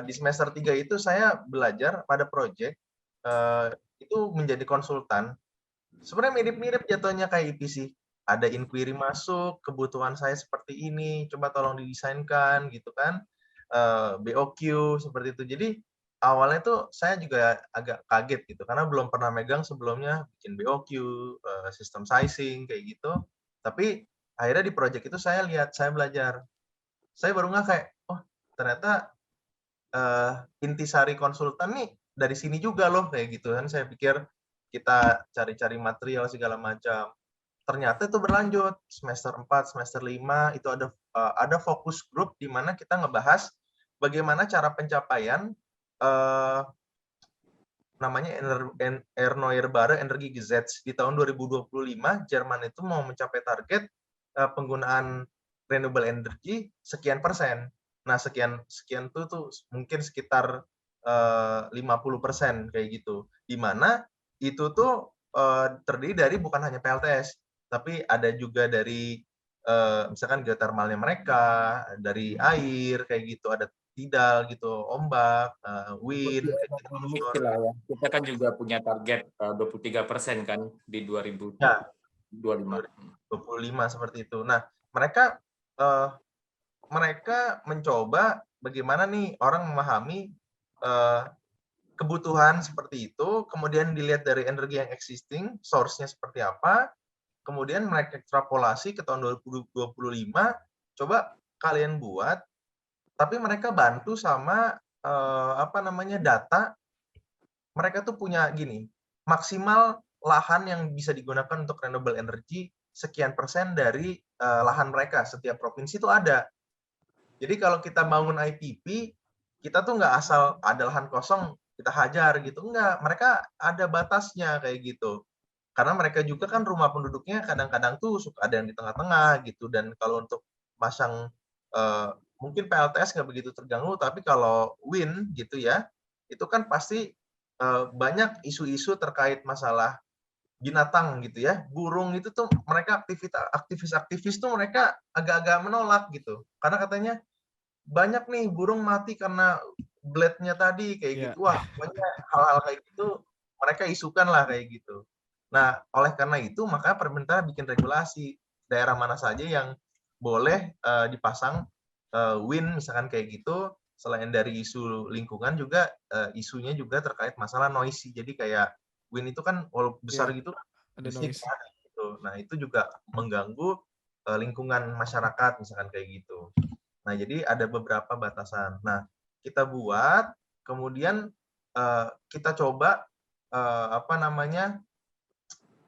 Di semester 3 itu saya belajar pada project, itu menjadi konsultan. Sebenarnya mirip-mirip jatuhnya kayak EPC. Ada inquiry masuk, kebutuhan saya seperti ini, coba tolong didesainkan gitu kan. BOQ seperti itu. Jadi awalnya tuh saya juga agak kaget gitu karena belum pernah megang sebelumnya bikin BOQ, sistem sizing kayak gitu. Tapi akhirnya di project itu saya lihat, saya belajar. Saya baru nggak kayak, oh ternyata intisari konsultan nih dari sini juga loh kayak gitu kan. Saya pikir kita cari-cari material segala macam. Ternyata itu berlanjut semester 4, semester 5 itu ada fokus grup di mana kita ngebahas bagaimana cara pencapaian namanya Erneuerbare Energiegesetz di tahun 2025 Jerman itu mau mencapai target penggunaan renewable energy sekian persen. Nah, sekian tuh mungkin sekitar 50% kayak gitu. Di mana itu tuh terdiri dari bukan hanya PLTS, tapi ada juga dari misalkan geotermalnya mereka, dari air kayak gitu, ada tidal gitu, ombak, wind kayak gitu. Kecil lah ya. Kita kan juga punya target 23% kan di 2025. Ya, 25 seperti itu. Nah, mereka mereka mencoba bagaimana nih orang memahami kebutuhan seperti itu, kemudian dilihat dari energi yang existing, source-nya seperti apa, kemudian mereka ekstrapolasi ke tahun 2025, coba kalian buat, tapi mereka bantu sama data. Mereka tuh punya gini, maksimal lahan yang bisa digunakan untuk renewable energy sekian persen dari lahan mereka, setiap provinsi itu ada. Jadi kalau kita bangun IPP, kita tuh nggak asal ada lahan kosong kita hajar gitu, enggak. Mereka ada batasnya kayak gitu. Karena mereka juga kan rumah penduduknya kadang-kadang tuh suka ada yang di tengah-tengah gitu, dan kalau untuk masang mungkin PLTS nggak begitu terganggu, tapi kalau wind gitu ya, itu kan pasti banyak isu-isu terkait masalah binatang gitu ya. Burung itu tuh mereka aktivis-aktivis tuh mereka agak-agak menolak gitu. Karena katanya banyak nih burung mati karena blade-nya tadi kayak Iya. gitu. Wah, pokoknya hal-hal kayak gitu mereka isukan lah kayak gitu. Nah, oleh karena itu maka pemerintah bikin regulasi daerah mana saja yang boleh dipasang wind misalkan kayak gitu. Selain dari isu lingkungan juga isunya juga terkait masalah noisy. Jadi kayak wind itu kan walaupun besar Iya, gitu ada bisik noise. kan gitu. Nah, itu juga mengganggu lingkungan masyarakat misalkan kayak gitu. Nah, jadi ada beberapa batasan. Nah, kita buat, kemudian kita coba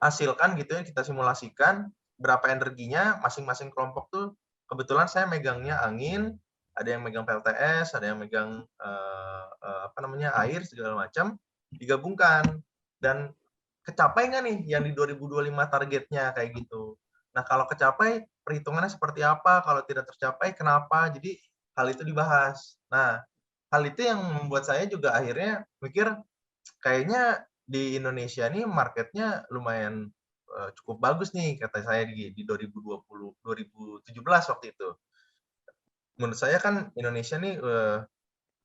hasilkan gitu ya, kita simulasikan berapa energinya masing-masing kelompok tuh. Kebetulan saya megangnya angin, ada yang megang PLTS, ada yang megang air segala macam, digabungkan dan kecapai nggak nih yang di 2025 targetnya kayak gitu. Nah, kalau kecapai perhitungannya seperti apa, kalau tidak tercapai kenapa. Jadi hal itu dibahas. Nah, hal itu yang membuat saya juga akhirnya mikir kayaknya di Indonesia nih marketnya lumayan cukup bagus nih kata saya di 2017 waktu itu. Menurut saya kan Indonesia nih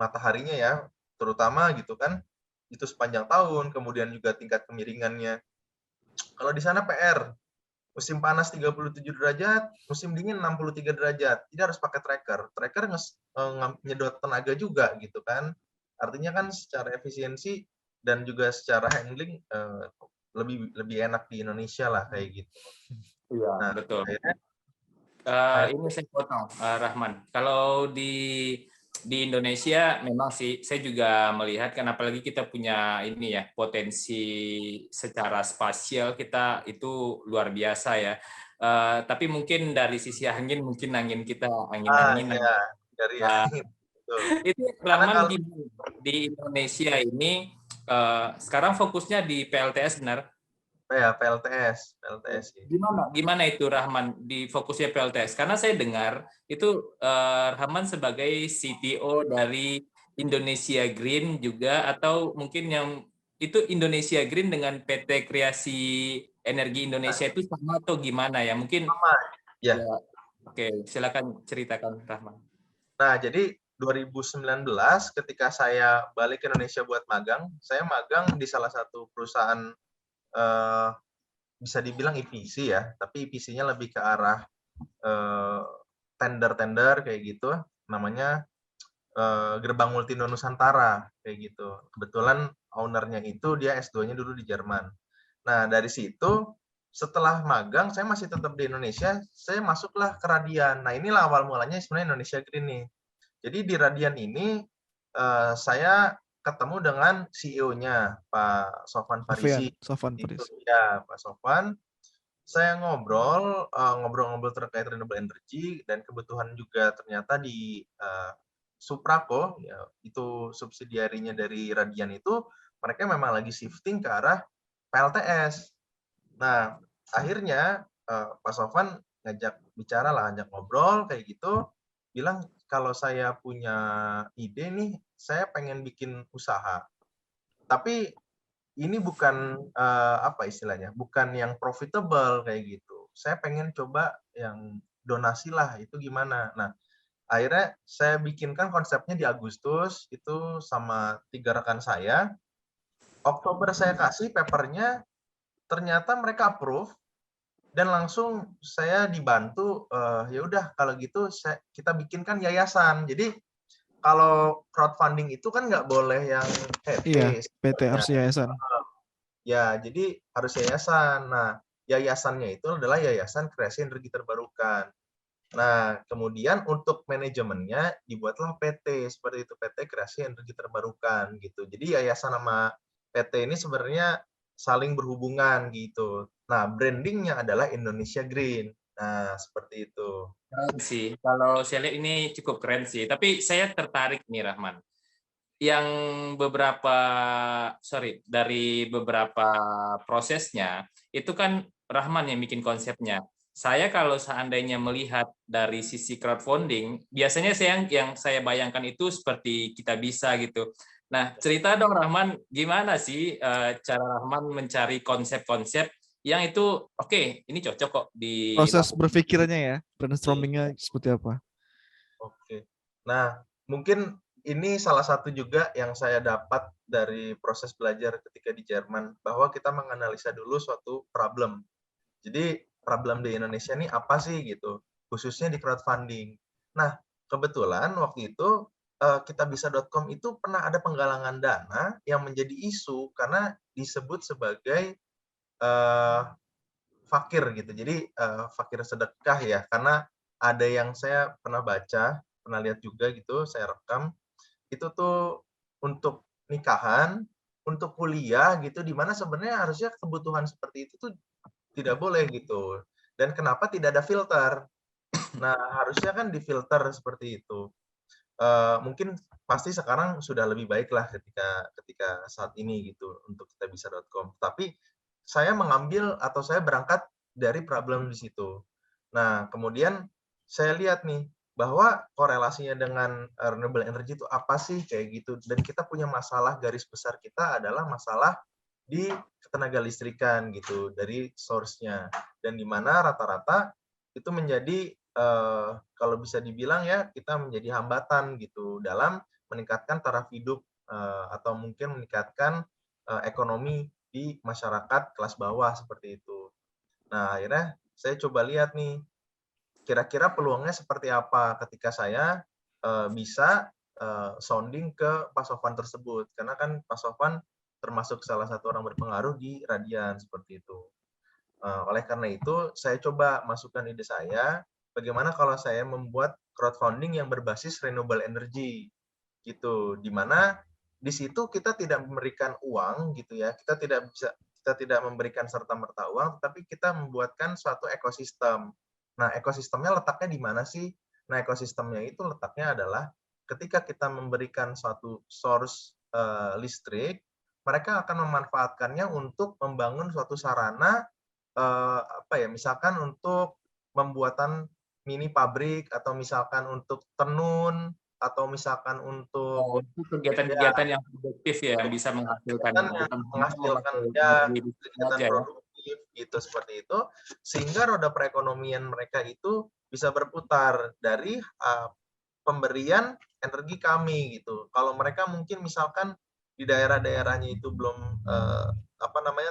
mataharinya ya terutama gitu kan itu sepanjang tahun, kemudian juga tingkat kemiringannya. Kalau di sana PR, musim panas 37 derajat, musim dingin 63 derajat. Jadi harus pakai tracker. Tracker nyedot tenaga juga gitu kan. Artinya kan secara efisiensi dan juga secara handling lebih lebih enak di Indonesia lah kayak gitu. Iya, Nah, betul. akhirnya Ini saya potong, Rahman. Kalau di Indonesia memang sih saya juga melihat kan apalagi kita punya ini ya potensi secara spasial kita itu luar biasa ya. Tapi mungkin dari sisi angin mungkin angin kita angin-angin. ya dari angin. Betul. Itu Karena Rahman kalau di Indonesia ini sekarang fokusnya di PLTS benar? ya PLTS sih. Gimana itu Rahman di fokusnya PLTS? Karena saya dengar itu Rahman sebagai CTO dari Indonesia Green juga atau mungkin yang itu Indonesia Green dengan PT Kreasi Energi Indonesia itu sama atau gimana ya? Mungkin Ya. ya, oke, silakan ceritakan Rahman. Nah, jadi 2019 ketika saya balik ke Indonesia buat magang, saya magang di salah satu perusahaan bisa dibilang EPC ya, tapi EPC-nya lebih ke arah tender-tender kayak gitu, namanya Gerbang Multindo Nusantara kayak gitu. Kebetulan ownernya itu dia S2-nya dulu di Jerman. Nah, dari situ setelah magang saya masih tetap di Indonesia, saya masuklah ke Radian. Nah, inilah awal mulanya sebenarnya Indonesia Green nih. Jadi di Radian ini saya ketemu dengan CEO-nya Pak Sofwan Farisi. Sofwan Itu Faris. ya Pak Sofwan. Saya ngobrol-ngobrol terkait renewable energy dan kebutuhan juga ternyata di Suprako, ya, itu subsidiarinya dari Radian itu, mereka memang lagi shifting ke arah PLTS. Nah, akhirnya Pak Sofwan ngajak bicara lah, ngajak ngobrol kayak gitu, bilang kalau saya punya ide nih, saya pengen bikin usaha. Tapi ini bukan apa istilahnya, bukan yang profitable kayak gitu. saya pengen coba yang donasi lah, itu gimana. Nah, akhirnya saya bikinkan konsepnya di Agustus, itu sama 3 rekan saya. Oktober saya kasih papernya, ternyata mereka approve, dan langsung saya dibantu, ya udah kalau gitu kita bikinkan yayasan. Jadi kalau crowdfunding itu kan nggak boleh yang Iya, PT PT sebenarnya. harus yayasan. Ya, jadi harus yayasan. Nah, yayasannya itu adalah Yayasan Kreasi Energi Terbarukan. Nah, kemudian untuk manajemennya dibuatlah PT, seperti itu, PT Kreasi Energi Terbarukan gitu. Jadi yayasan sama PT ini sebenarnya saling berhubungan gitu. Nah, brandingnya adalah Indonesia Green. Nah, seperti itu. Keren sih. Kalau saya lihat ini cukup keren sih. Tapi saya tertarik nih, Rahman. Yang dari beberapa prosesnya, itu kan Rahman yang bikin konsepnya. Saya kalau seandainya melihat dari sisi crowdfunding, biasanya yang saya bayangkan itu seperti Kita Bisa gitu. Nah, cerita dong Rahman, gimana sih cara Rahman mencari konsep-konsep yang itu oke, ini cocok kok Proses dilakukan. berpikirnya ya, brainstorming-nya seperti apa? Oke. Nah, mungkin ini salah satu juga yang saya dapat dari proses belajar ketika di Jerman, bahwa kita menganalisa dulu suatu problem. Jadi problem di Indonesia ini apa sih gitu, khususnya di crowdfunding. Nah, kebetulan waktu itu kitabisa.com itu pernah ada penggalangan dana yang menjadi isu karena disebut sebagai eh, fakir gitu. Jadi fakir sedekah ya, karena ada yang saya pernah baca, pernah lihat juga gitu, saya rekam, itu tuh untuk nikahan, untuk kuliah gitu, di mana sebenarnya harusnya kebutuhan seperti itu tuh tidak boleh gitu. Dan kenapa tidak ada filter? Nah, harusnya kan difilter seperti itu. Mungkin pasti sekarang sudah lebih baik lah ketika saat ini gitu untuk kitabisa.com. Tapi saya mengambil atau saya berangkat dari problem di situ. Nah, kemudian saya lihat nih bahwa korelasinya dengan renewable energy itu apa sih kayak gitu. Dan kita punya masalah, garis besar kita adalah masalah di ketenaga listrikan gitu dari source-nya, dan di mana rata-rata itu menjadi kalau bisa dibilang ya, kita menjadi hambatan gitu dalam meningkatkan taraf hidup atau mungkin meningkatkan ekonomi di masyarakat kelas bawah seperti itu. Nah, akhirnya saya coba lihat nih, kira-kira peluangnya seperti apa ketika saya bisa sounding ke Pak Sofwan tersebut, karena kan Pak Sofwan termasuk salah satu orang berpengaruh di Radian seperti itu. Oleh karena itu, saya coba masukkan ide saya, bagaimana kalau saya membuat crowdfunding yang berbasis renewable energy, gitu. Di mana di situ kita tidak memberikan uang, gitu ya. Kita tidak memberikan serta-merta uang, tetapi kita membuatkan suatu ekosistem. Nah, ekosistemnya letaknya di mana sih? Nah, ekosistemnya itu letaknya adalah ketika kita memberikan suatu source listrik, mereka akan memanfaatkannya untuk membangun suatu sarana misalkan untuk pembuatan mini pabrik, atau misalkan untuk tenun, atau misalkan untuk Itu ya kegiatan-kegiatan yang produktif ya, yang bisa menghasilkan kegiatan ya, yang bukan hanya menghasilkan, memakai ya energi listrik kegiatan aja ya. produktif gitu, seperti itu, sehingga roda perekonomian mereka itu bisa berputar dari pemberian energi kami gitu. Kalau mereka mungkin misalkan di daerah-daerahnya itu belum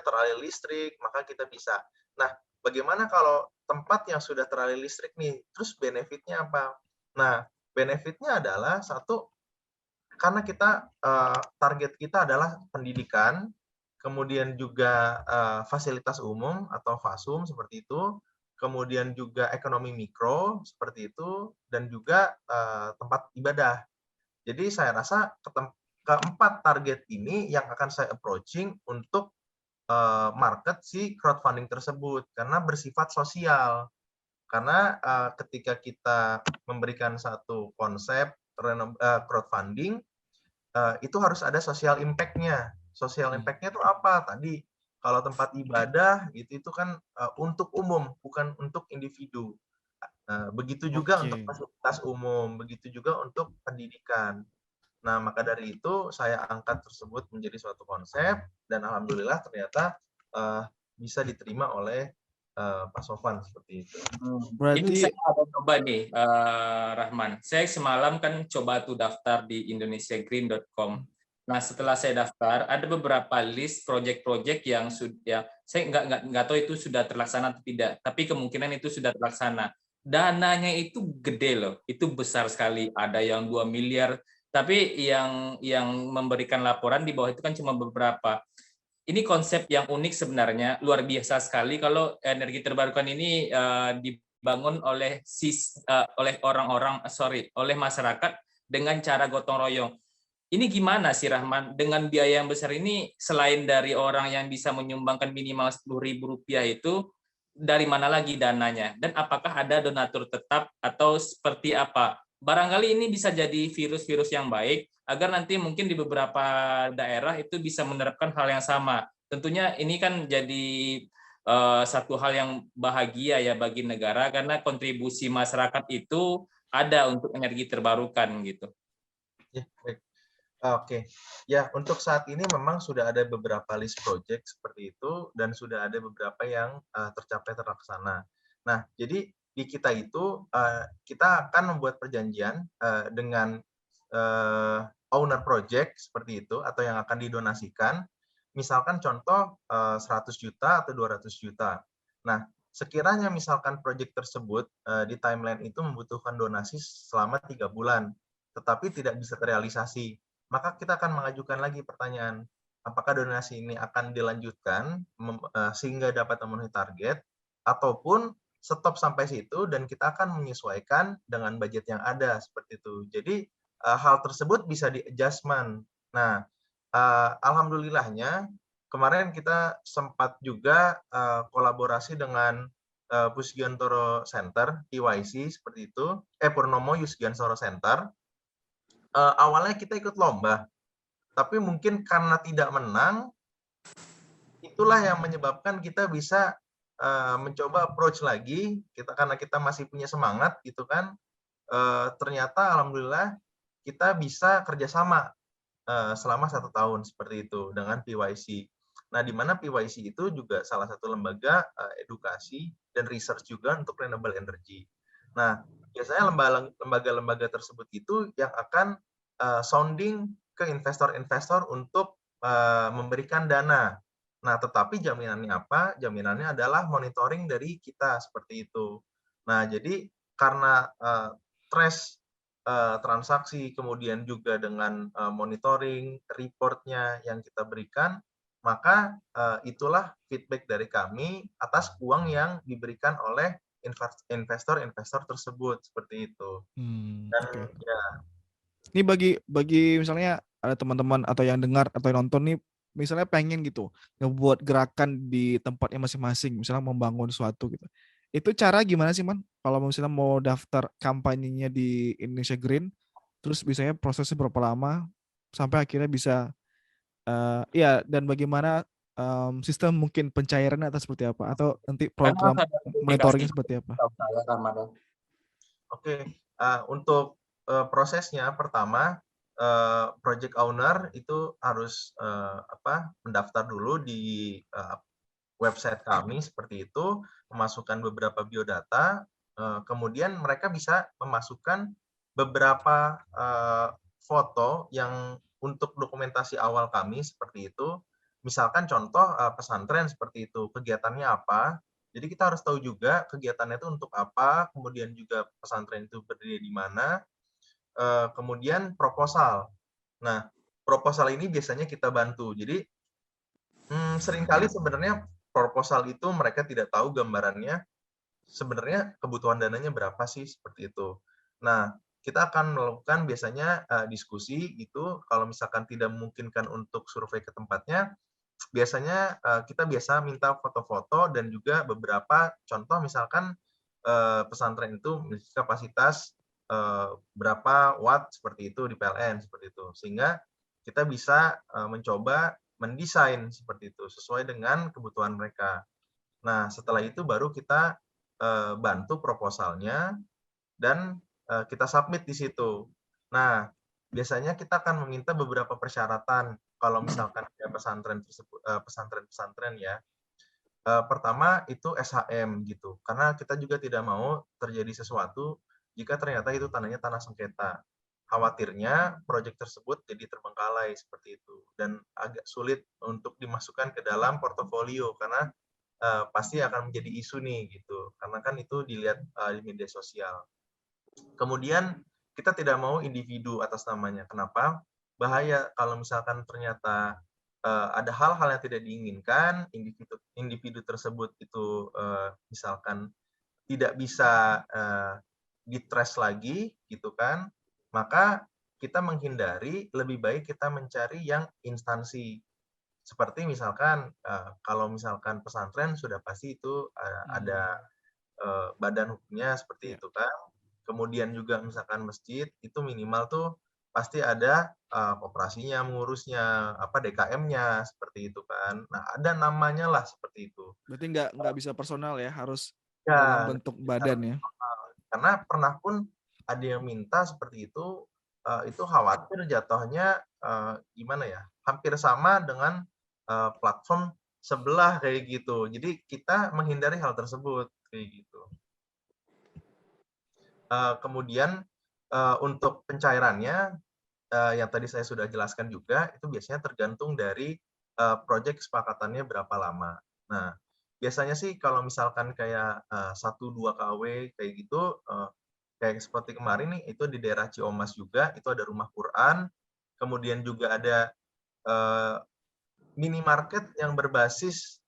teraliri listrik, maka kita bisa. Nah, bagaimana kalau tempat yang sudah teraliri listrik nih, terus benefitnya apa? Nah, benefitnya adalah satu, karena kita target kita adalah pendidikan, kemudian juga fasilitas umum atau FASUM seperti itu, kemudian juga ekonomi mikro seperti itu, dan juga tempat ibadah. Jadi saya rasa keempat target ini yang akan saya approaching untuk market si crowdfunding tersebut, karena bersifat sosial. Karena ketika kita memberikan satu konsep crowdfunding, itu harus ada social impact-nya. Social impact-nya itu apa? Tadi kalau tempat ibadah gitu, itu kan untuk umum, bukan untuk individu. Begitu juga untuk Oke. fasilitas umum, begitu juga untuk pendidikan. Nah, maka dari itu saya angkat tersebut menjadi suatu konsep, dan alhamdulillah ternyata bisa diterima oleh Pak Sofwan seperti itu. Ini Berarti saya ada coba nih, Rahman. Saya semalam kan coba tuh daftar di indonesiagreen.com. Nah, setelah saya daftar, ada beberapa list project-project yang sudah, saya nggak tahu itu sudah terlaksana atau tidak, tapi kemungkinan itu sudah terlaksana. Dananya itu gede loh, itu besar sekali. Ada yang 2 miliar, tapi yang memberikan laporan di bawah itu kan cuma beberapa. Ini konsep yang unik sebenarnya, luar biasa sekali kalau energi terbarukan ini dibangun oleh oleh masyarakat dengan cara gotong royong. Ini gimana sih Rahman, dengan biaya yang besar ini, selain dari orang yang bisa menyumbangkan minimal Rp10.000 itu, dari mana lagi dananya? Dan apakah ada donatur tetap atau seperti apa? Barangkali ini bisa jadi virus-virus yang baik, agar nanti mungkin di beberapa daerah itu bisa menerapkan hal yang sama. Tentunya ini kan jadi satu hal yang bahagia ya bagi negara, karena kontribusi masyarakat itu ada untuk energi terbarukan gitu. Ya, baik. Oke, ya untuk saat ini memang sudah ada beberapa list project seperti itu dan sudah ada beberapa yang tercapai terlaksana. Nah, jadi di kita itu kita akan membuat perjanjian dengan owner project seperti itu atau yang akan didonasikan. Misalkan contoh 100 juta atau 200 juta. Nah, sekiranya misalkan project tersebut di timeline itu membutuhkan donasi selama 3 bulan, tetapi tidak bisa terrealisasi, maka kita akan mengajukan lagi pertanyaan, apakah donasi ini akan dilanjutkan sehingga dapat memenuhi target, ataupun stop sampai situ dan kita akan menyesuaikan dengan budget yang ada, seperti itu. Jadi hal tersebut bisa di-adjustment. Nah, alhamdulillahnya kemarin kita sempat juga kolaborasi dengan Pusgiantoro Center, PYC, seperti itu, Purnomo Yusgiantoro Center. Awalnya kita ikut lomba, tapi mungkin karena tidak menang, itulah yang menyebabkan kita bisa mencoba approach lagi, karena kita masih punya semangat gitu kan, ternyata alhamdulillah kita bisa kerjasama selama 1 tahun seperti itu dengan PYC. Nah, di mana PYC itu juga salah satu lembaga edukasi dan research juga untuk renewable energy. Nah, biasanya lembaga-lembaga tersebut itu yang akan sounding ke investor-investor untuk memberikan dana. Nah, tetapi jaminannya apa? Jaminannya adalah monitoring dari kita seperti itu. Nah, jadi karena trace transaksi, kemudian juga dengan monitoring, report-nya yang kita berikan, maka itulah feedback dari kami atas uang yang diberikan oleh investor-investor tersebut, seperti itu. Dan Oke. ya, Ini bagi misalnya ada teman-teman atau yang dengar atau yang nonton nih, misalnya pengen gitu ngebuat gerakan di tempatnya masing-masing, misalnya membangun suatu gitu. Itu cara gimana sih, Man? Kalau misalnya mau daftar kampanyenya di Indonesia Green, terus biasanya prosesnya berapa lama sampai akhirnya bisa ya, dan bagaimana sistem mungkin pencairannya atau seperti apa, atau nanti Memang program harus ada verifikasi monitoringnya seperti apa? setahu saya, Rahman. oke. Untuk prosesnya pertama, project owner itu harus mendaftar dulu di website kami seperti itu, memasukkan beberapa biodata, kemudian mereka bisa memasukkan beberapa foto yang untuk dokumentasi awal kami seperti itu. Misalkan contoh pesantren seperti itu, kegiatannya apa. Jadi kita harus tahu juga kegiatannya itu untuk apa, kemudian juga pesantren itu berdiri di mana, kemudian proposal. Nah, proposal ini biasanya kita bantu. Jadi seringkali sebenarnya proposal itu mereka tidak tahu gambarannya, sebenarnya kebutuhan dananya berapa sih, seperti itu. Nah, kita akan melakukan biasanya diskusi itu, kalau misalkan tidak memungkinkan untuk survei ke tempatnya, biasanya kita biasa minta foto-foto dan juga beberapa contoh, misalkan pesantren itu memiliki kapasitas berapa watt seperti itu di PLN, seperti itu. Sehingga kita bisa mencoba mendesain seperti itu sesuai dengan kebutuhan mereka. Nah, setelah itu baru kita bantu proposalnya dan kita submit di situ. Nah, biasanya kita akan meminta beberapa persyaratan kalau misalkan ada pesantren tersebut, pesantren-pesantren ya. Pertama itu SHM gitu, karena kita juga tidak mau terjadi sesuatu jika ternyata itu tanahnya tanah sengketa. Khawatirnya proyek tersebut jadi terbengkalai seperti itu dan agak sulit untuk dimasukkan ke dalam portofolio karena pasti akan menjadi isu nih gitu, karena kan itu dilihat di media sosial. Kemudian kita tidak mau individu atas namanya. Kenapa? Bahaya kalau misalkan ternyata ada hal-hal yang tidak diinginkan, individu tersebut itu misalkan tidak bisa di-trace lagi gitu kan, maka kita menghindari, lebih baik kita mencari yang instansi. Seperti misalkan kalau misalkan pesantren sudah pasti itu ada badan hukumnya seperti Ya. itu kan. Kemudian juga misalkan masjid itu minimal tuh pasti ada koperasinya mengurusnya, apa DKM-nya seperti itu kan. Nah, ada namanya lah seperti itu. Berarti nggak bisa personal ya, harus dalam Ya, bentuk secara badan ya. karena pernah pun ada yang minta seperti itu khawatir jatuhnya gimana ya, hampir sama dengan platform sebelah kayak gitu. Jadi kita menghindari hal tersebut kayak gitu. Kemudian untuk pencairannya yang tadi saya sudah jelaskan juga itu biasanya tergantung dari proyek kesepakatannya berapa lama. Nah, biasanya sih kalau misalkan kayak 1-2 KW kayak gitu, kayak seperti kemarin nih itu di daerah Ciomas juga itu ada rumah Quran, kemudian juga ada minimarket yang berbasis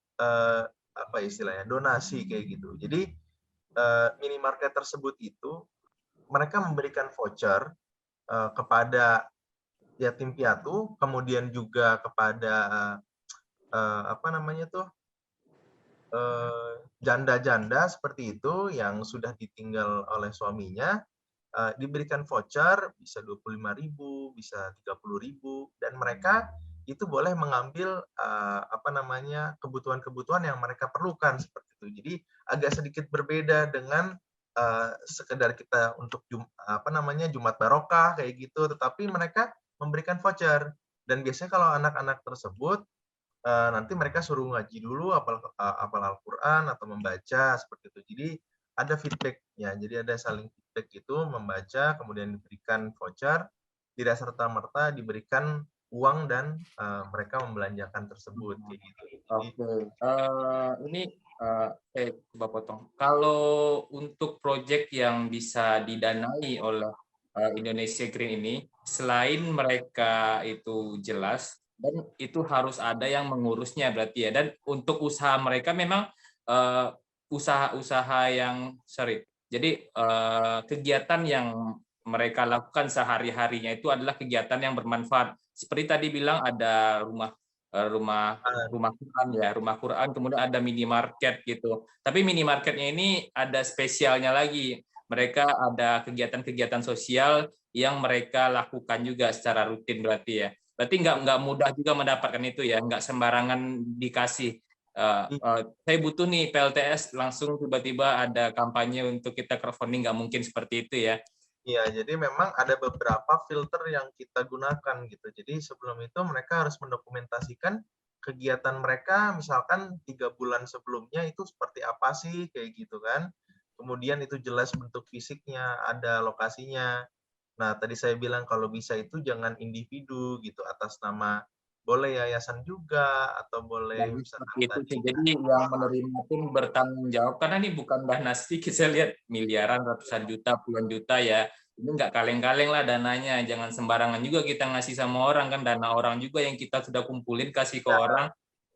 apa istilahnya donasi kayak gitu. Jadi minimarket tersebut itu mereka memberikan voucher kepada yatim piatu, kemudian juga kepada apa namanya tuh janda-janda seperti itu yang sudah ditinggal oleh suaminya, diberikan voucher bisa 25.000, bisa 30.000, dan mereka itu boleh mengambil apa namanya kebutuhan-kebutuhan yang mereka perlukan seperti itu. Jadi agak sedikit berbeda dengan sekedar kita untuk apa namanya Jumat Barokah kayak gitu, tetapi mereka memberikan voucher dan biasanya kalau anak-anak tersebut nanti mereka suruh ngaji dulu, hafal Al-Qur'an atau membaca seperti itu. Jadi ada feedback ya, jadi ada saling feedback gitu, membaca kemudian diberikan voucher, tidak serta-merta diberikan uang dan mereka membelanjakan tersebut kayak gitu. Jadi Oke, ini saya coba potong. Kalau untuk proyek yang bisa didanai oleh Indonesia Green ini, selain mereka itu jelas, dan itu harus ada yang mengurusnya berarti ya. Dan untuk usaha mereka memang usaha-usaha yang, sorry, jadi kegiatan yang mereka lakukan sehari-harinya itu adalah kegiatan yang bermanfaat. Seperti tadi bilang ada rumah Quran ya, rumah Quran, kemudian ada minimarket gitu. Tapi minimarketnya ini ada spesialnya lagi. Mereka ada kegiatan-kegiatan sosial yang mereka lakukan juga secara rutin berarti ya. Berarti nggak mudah juga mendapatkan itu ya, nggak sembarangan dikasih. Saya butuh nih PLTS langsung tiba-tiba ada kampanye untuk kita crowdfunding, nggak mungkin seperti itu ya. iya, jadi memang ada beberapa filter yang kita gunakan gitu. Jadi sebelum itu mereka harus mendokumentasikan kegiatan mereka, misalkan 3 bulan sebelumnya itu seperti apa sih, kayak gitu kan. Kemudian itu jelas bentuk fisiknya, ada lokasinya. Nah, tadi saya bilang kalau bisa itu jangan individu gitu, atas nama boleh yayasan juga, atau Nah, boleh misalkan seperti itu tadi. sih. Jadi yang menerima pun bertanggung jawab karena ini bukan dana sedikit. Saya lihat miliaran, ratusan juta, puluhan juta ya. Ini nggak kaleng-kaleng lah dananya. Jangan sembarangan juga kita ngasih sama orang kan, dana orang juga yang kita sudah kumpulin kasih ke Nah, orang.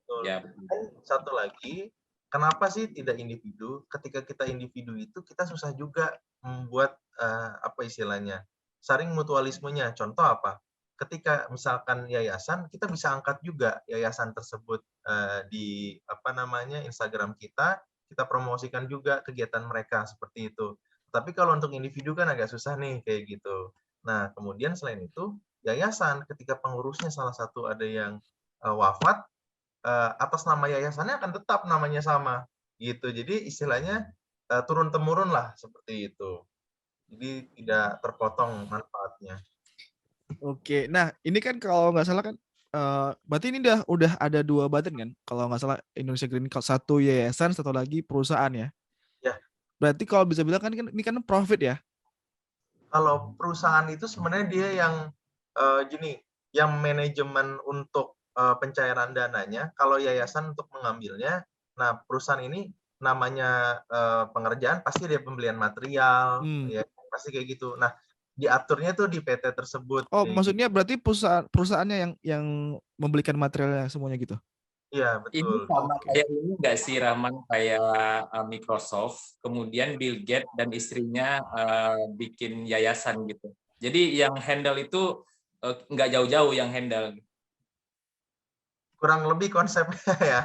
betul. Ya, Dan satu lagi, kenapa sih tidak individu? Ketika kita individu itu kita susah juga membuat apa istilahnya? Saring mutualismenya. Contoh apa? Ketika misalkan yayasan, kita bisa angkat juga yayasan tersebut di apa namanya Instagram kita promosikan juga kegiatan mereka seperti itu. Tapi kalau untuk individu kan agak susah nih kayak gitu. Nah, kemudian selain itu, yayasan ketika pengurusnya salah satu ada yang wafat, atas nama yayasannya akan tetap namanya sama, gitu. Jadi istilahnya turun temurun lah seperti itu. Jadi tidak terpotong manfaatnya. Oke, nah ini kan kalau nggak salah kan berarti ini udah ada 2 badan kan? Kalau nggak salah Indonesia Green, satu yayasan, satu lagi perusahaan ya. Ya, Berarti kalau bisa bilang kan ini kan profit ya. kalau perusahaan itu sebenarnya dia yang gini, yang manajemen untuk pencairan dananya, kalau yayasan untuk mengambilnya. Nah, perusahaan ini namanya pengerjaan pasti ada pembelian material, Hmm. ya pasti kayak gitu. Nah, diaturnya tuh di PT tersebut Oh, kayak gitu. maksudnya berarti perusahaannya yang membelikan materialnya semuanya gitu. Iya, Ini betul. sama Oke. kayak ini nggak sih Rahman, kayak Microsoft, kemudian Bill Gates dan istrinya bikin yayasan gitu. Jadi yang handle itu nggak jauh-jauh yang handle. Kurang lebih konsepnya ya.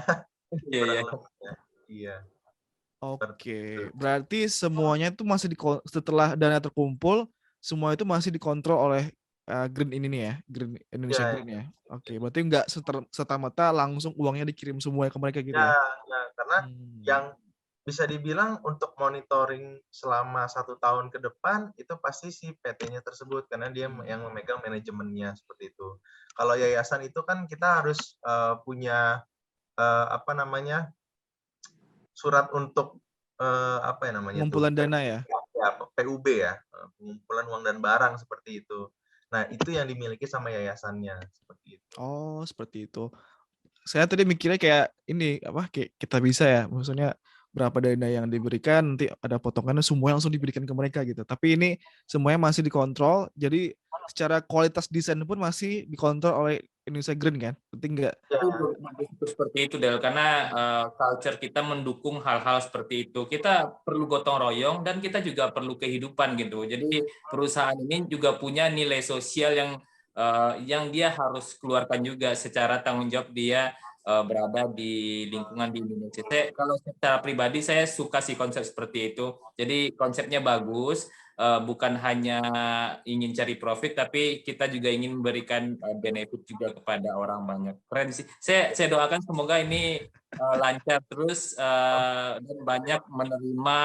Iya, Kurang iya. lebih ya. Iya, seperti itu. Oke, berarti semuanya itu masih setelah dana terkumpul, semua itu masih dikontrol oleh Green ini nih ya, Green Indonesia Ya, Green ya. Oke, berarti nggak serta-merta langsung uangnya dikirim semua ke mereka gitu ya, ya. ya, karena Hmm. yang bisa dibilang untuk monitoring selama 1 tahun ke depan itu pasti si PT-nya tersebut karena dia yang memegang manajemennya seperti itu. Kalau yayasan itu kan kita harus punya apa namanya surat untuk apa ya namanya tuh Pengumpulan dana ya. ya, PUB ya, pengumpulan uang dan barang seperti itu. Nah itu yang dimiliki sama yayasannya seperti itu. Oh, seperti itu. Saya tadi mikirnya kayak ini apa kayak kita bisa ya, maksudnya berapa dana yang diberikan nanti ada potongannya semua langsung diberikan ke mereka gitu. Tapi ini semuanya masih dikontrol, jadi secara kualitas desain pun masih dikontrol oleh Indonesia Green kan. Penting nggak? Ya, Itu seperti itu Del, karena culture kita mendukung hal-hal seperti itu. Kita perlu gotong royong dan kita juga perlu kehidupan gitu. Jadi perusahaan ini juga punya nilai sosial yang dia harus keluarkan juga secara tanggung jawab dia berada di lingkungan di Indonesia. Kalau secara pribadi saya suka sih konsep seperti itu. Jadi konsepnya bagus, bukan hanya ingin cari profit, tapi kita juga ingin memberikan benefit juga kepada orang banyak. Keren sih. Saya doakan semoga ini lancar terus dan banyak menerima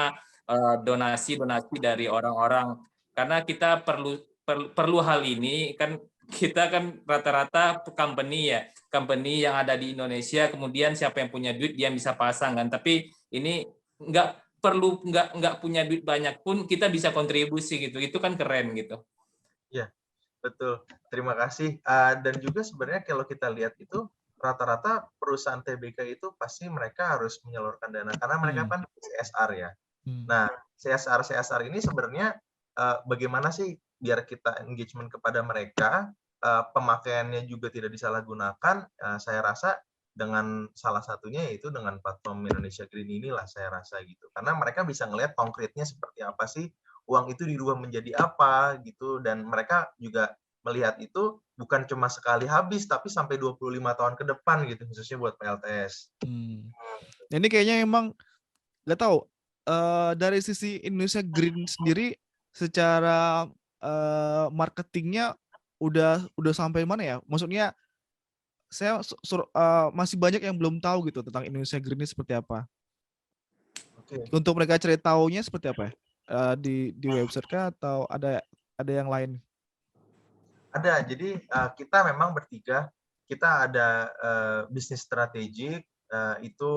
donasi-donasi dari orang-orang, karena kita perlu hal ini kan. Kita kan rata-rata company yang ada di Indonesia, kemudian siapa yang punya duit dia bisa pasang kan, tapi ini nggak punya duit banyak pun kita bisa kontribusi gitu, itu kan keren gitu. ya, betul. Terima kasih. Dan juga sebenarnya kalau kita lihat itu rata-rata perusahaan TBK itu pasti mereka harus menyalurkan dana karena mereka kan CSR ya. Nah, CSR ini sebenarnya bagaimana sih biar kita engagement kepada mereka, pemakaiannya juga tidak disalahgunakan. Saya rasa dengan salah satunya yaitu dengan platform Indonesia Green inilah saya rasa gitu. Karena mereka bisa ngelihat konkretnya seperti apa sih, uang itu dirubah menjadi apa gitu, dan mereka juga melihat itu bukan cuma sekali habis tapi sampai 25 tahun ke depan gitu, khususnya buat PLTS. Nah, ini kayaknya emang nggak tahu dari sisi Indonesia Green sendiri secara marketingnya udah sampai mana ya? Maksudnya saya masih banyak yang belum tahu gitu tentang Indonesia Green ini seperti apa. Oke. Untuk mereka cari taunya seperti apa ya? Di website kah atau ada yang lain? Ada. Jadi kita memang bertiga, kita ada bisnis strategik itu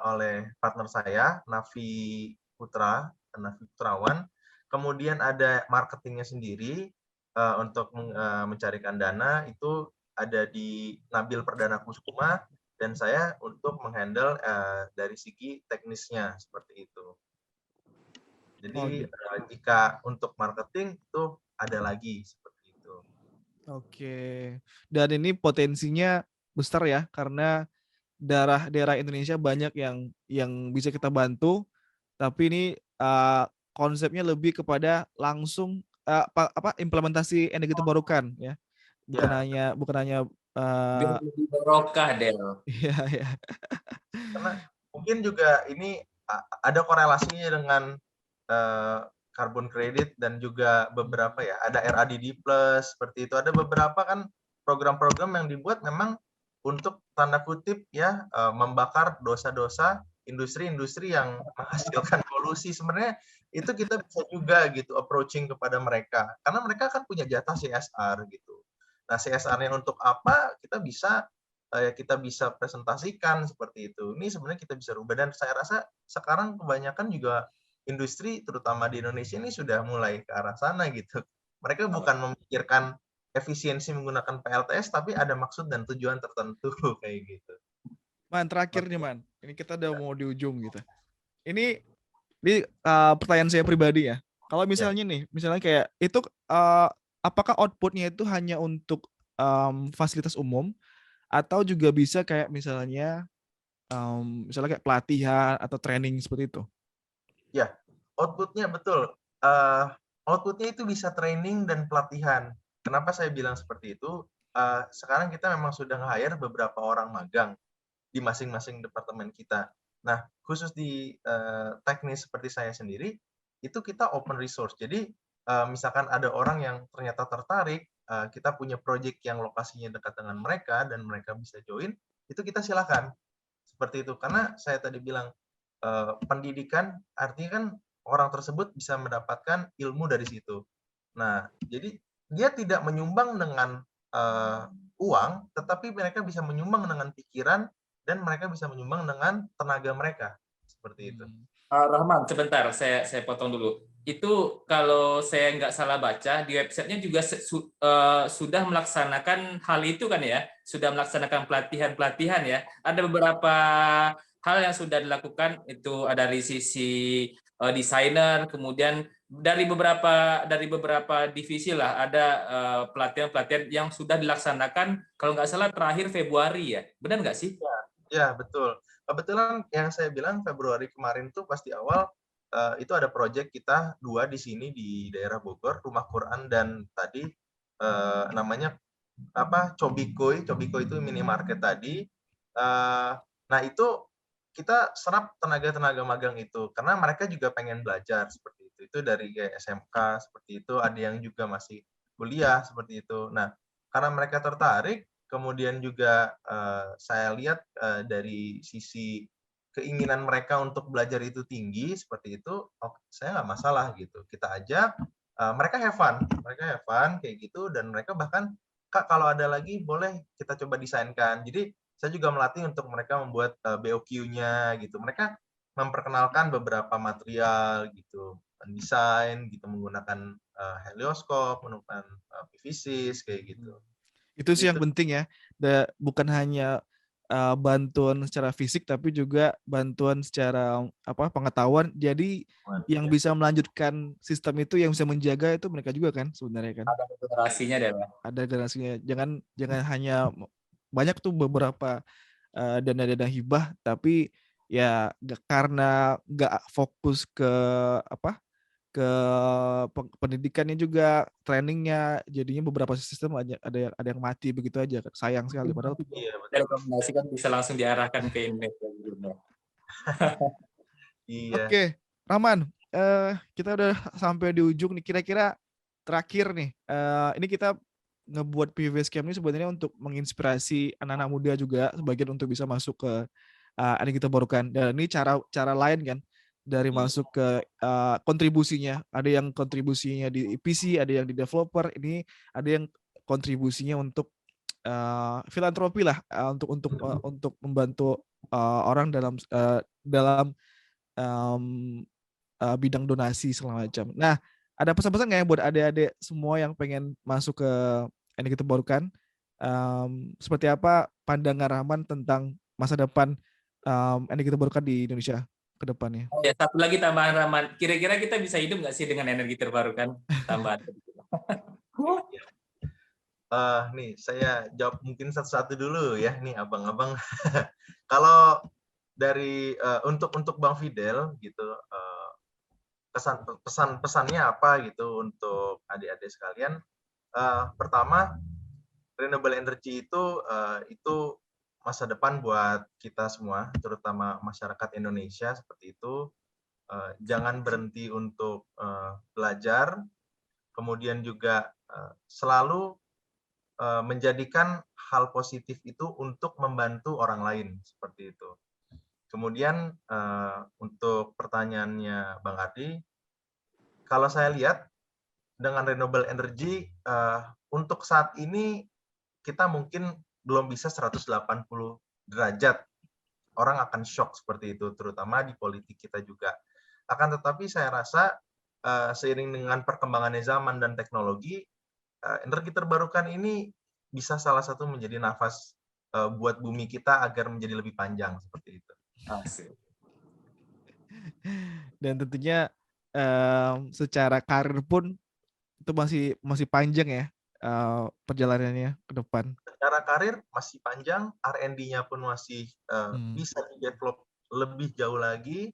oleh partner saya, Navi Putrawan. Kemudian ada marketingnya sendiri untuk mencarikan dana itu ada di Nabil Perdana Kusuma dan saya untuk menghandle dari segi teknisnya seperti itu. Oh Jadi gitu. jika untuk marketing itu ada lagi seperti itu. Oke. Dan ini potensinya besar ya karena daerah-daerah Indonesia banyak yang bisa kita bantu, tapi ini konsepnya lebih kepada langsung implementasi energi terbarukan ya. Bukan Ya, hanya Biar lebih barokah Del. iya ya. karena mungkin juga ini ada korelasinya dengan carbon credit dan juga beberapa ya, ada RADD plus seperti itu. Ada beberapa kan program-program yang dibuat memang untuk tanda kutip ya membakar dosa-dosa industri-industri yang menghasilkan polusi. Sebenarnya itu kita bisa juga gitu approaching kepada mereka karena mereka kan punya jatah CSR gitu. Nah, CSR-nya untuk apa kita bisa presentasikan seperti itu. Ini sebenarnya kita bisa rubah, dan saya rasa sekarang kebanyakan juga industri terutama di Indonesia ini sudah mulai ke arah sana gitu. Mereka bukan memikirkan efisiensi menggunakan PLTS, tapi ada maksud dan tujuan tertentu kayak gitu. Man, terakhir nih Man, ini kita udah mau di ujung gitu. Ini pertanyaan saya pribadi ya. Kalau misalnya nih, misalnya kayak itu apakah outputnya itu hanya untuk fasilitas umum atau juga bisa kayak misalnya misalnya kayak pelatihan atau training seperti itu? Ya, outputnya betul. Outputnya itu bisa training dan pelatihan. Kenapa saya bilang seperti itu? Sekarang kita memang sudah nge-hire beberapa orang magang di masing-masing departemen kita. Nah, khusus di teknis seperti saya sendiri, itu kita open resource. Jadi, misalkan ada orang yang ternyata tertarik, kita punya project yang lokasinya dekat dengan mereka dan mereka bisa join, itu kita silakan. Seperti itu. Karena saya tadi bilang, pendidikan artinya kan orang tersebut bisa mendapatkan ilmu dari situ. Nah, jadi dia tidak menyumbang dengan uang, tetapi mereka bisa menyumbang dengan pikiran dan mereka bisa menyumbang dengan tenaga mereka. Seperti itu. Rahman, sebentar, saya potong dulu. Itu kalau saya nggak salah baca, di websitenya juga sudah melaksanakan hal itu kan ya? Sudah melaksanakan pelatihan-pelatihan ya? Ada beberapa hal yang sudah dilakukan, itu ada dari sisi desainer, kemudian dari beberapa divisi lah, ada pelatihan-pelatihan yang sudah dilaksanakan, kalau nggak salah terakhir Februari ya? Benar nggak sih? Ya, betul. Kebetulan yang saya bilang Februari kemarin tuh pasti awal itu ada proyek kita 2 di sini di daerah Bogor, Rumah Quran dan tadi namanya apa? Cobikoy. Cobikoy itu minimarket tadi. Nah, itu kita serap tenaga-tenaga magang itu karena mereka juga pengen belajar seperti itu. Itu dari kayak SMK seperti itu, ada yang juga masih kuliah seperti itu. Nah, karena mereka tertarik, kemudian juga saya lihat dari sisi keinginan mereka untuk belajar itu tinggi seperti itu, saya nggak masalah gitu. Kita ajak, mereka have fun kayak gitu, dan mereka bahkan, Kak, kalau ada lagi boleh kita coba desainkan. Jadi saya juga melatih untuk mereka membuat BOQ-nya gitu. Mereka memperkenalkan beberapa material gitu, desain gitu menggunakan helioskop, menggunakan PVC kayak gitu. Itu sih yang Gitu. penting ya. Bukan hanya bantuan secara fisik tapi juga bantuan secara pengetahuan. Jadi yang bisa melanjutkan sistem itu, yang bisa menjaga itu mereka juga kan sebenarnya kan. Ada generasinya deh. Ada generasinya. Jangan hanya banyak tuh beberapa dana-dana hibah tapi ya karena nggak fokus ke ke pendidikannya juga, trainingnya, jadinya beberapa sistem ada yang mati begitu aja. Sayang sekali padahal. Iya, Rekomendasi kan bisa langsung diarahkan ke Indonesia. iya. Oke, Rahman, kita udah sampai di ujung nih. Kira-kira terakhir nih, ini kita ngebuat PVS Camp ini sebenarnya untuk menginspirasi anak-anak muda juga, sebagian untuk bisa masuk ke energi terbarukan. Dan ini cara lain kan dari masuk ke kontribusinya. Ada yang kontribusinya di EPC, ada yang di developer. Ini ada yang kontribusinya untuk filantropi lah, untuk membantu orang dalam bidang donasi segala macam. Nah, ada pesan-pesan nggak ya buat adik-adik semua yang pengen masuk ke energi terbarukan? Seperti apa pandangan Rahman tentang masa depan energi terbarukan di Indonesia ke depannya? Ya, satu lagi tambahan Rahman. Kira-kira kita bisa hidup nggak sih dengan energi terbarukan? Tambahan. Nih saya jawab mungkin satu-satu dulu ya, nih abang-abang. Kalau dari untuk Bang Fidel gitu, pesan-pesannya apa gitu untuk adik-adik sekalian? Pertama, renewable energy itu masa depan buat kita semua, terutama masyarakat Indonesia seperti itu. Jangan berhenti untuk belajar, kemudian juga selalu menjadikan hal positif itu untuk membantu orang lain seperti itu. Kemudian untuk pertanyaannya Bang Ardi, kalau saya lihat dengan renewable energy untuk saat ini kita mungkin belum bisa 180 derajat. Orang akan shock seperti itu, terutama di politik kita juga. Akan tetapi saya rasa seiring dengan perkembangannya zaman dan teknologi, energi terbarukan ini bisa salah satu menjadi nafas buat bumi kita agar menjadi lebih panjang seperti itu. Asik. Dan tentunya secara karir pun itu masih panjang ya perjalanannya ke depan. Secara karir masih panjang, R&D-nya pun masih bisa di-develop lebih jauh lagi,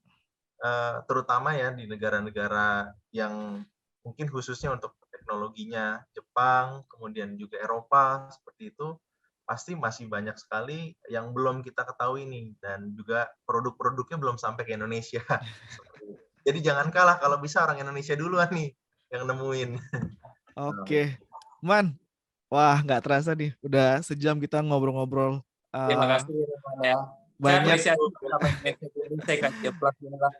terutama ya di negara-negara yang mungkin khususnya untuk teknologinya Jepang, kemudian juga Eropa, seperti itu, pasti masih banyak sekali yang belum kita ketahui nih, dan juga produk-produknya belum sampai ke Indonesia. Jadi jangan kalah, kalau bisa orang Indonesia duluan nih yang nemuin. Oke, Man. Wah, nggak terasa nih, udah sejam kita ngobrol-ngobrol. Terima kasih Rahman ya. Saya Banyak apresiasi sama Indonesia, saya kasih aplaus lah.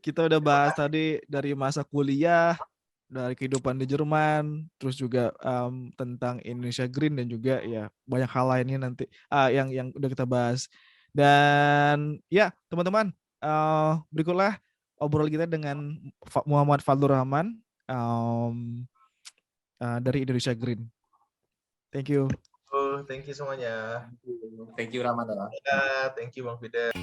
kita udah bahas tadi dari masa kuliah, dari kehidupan di Jerman, terus juga tentang Indonesia Green dan juga ya banyak hal lainnya nanti yang udah kita bahas. Dan ya teman-teman, berikutlah obrolan kita dengan Muhammad Fadlur Rahman dari Indonesia Green. Thank you. Thank you semuanya. Thank you Rahman. Thank you Bang Fidel.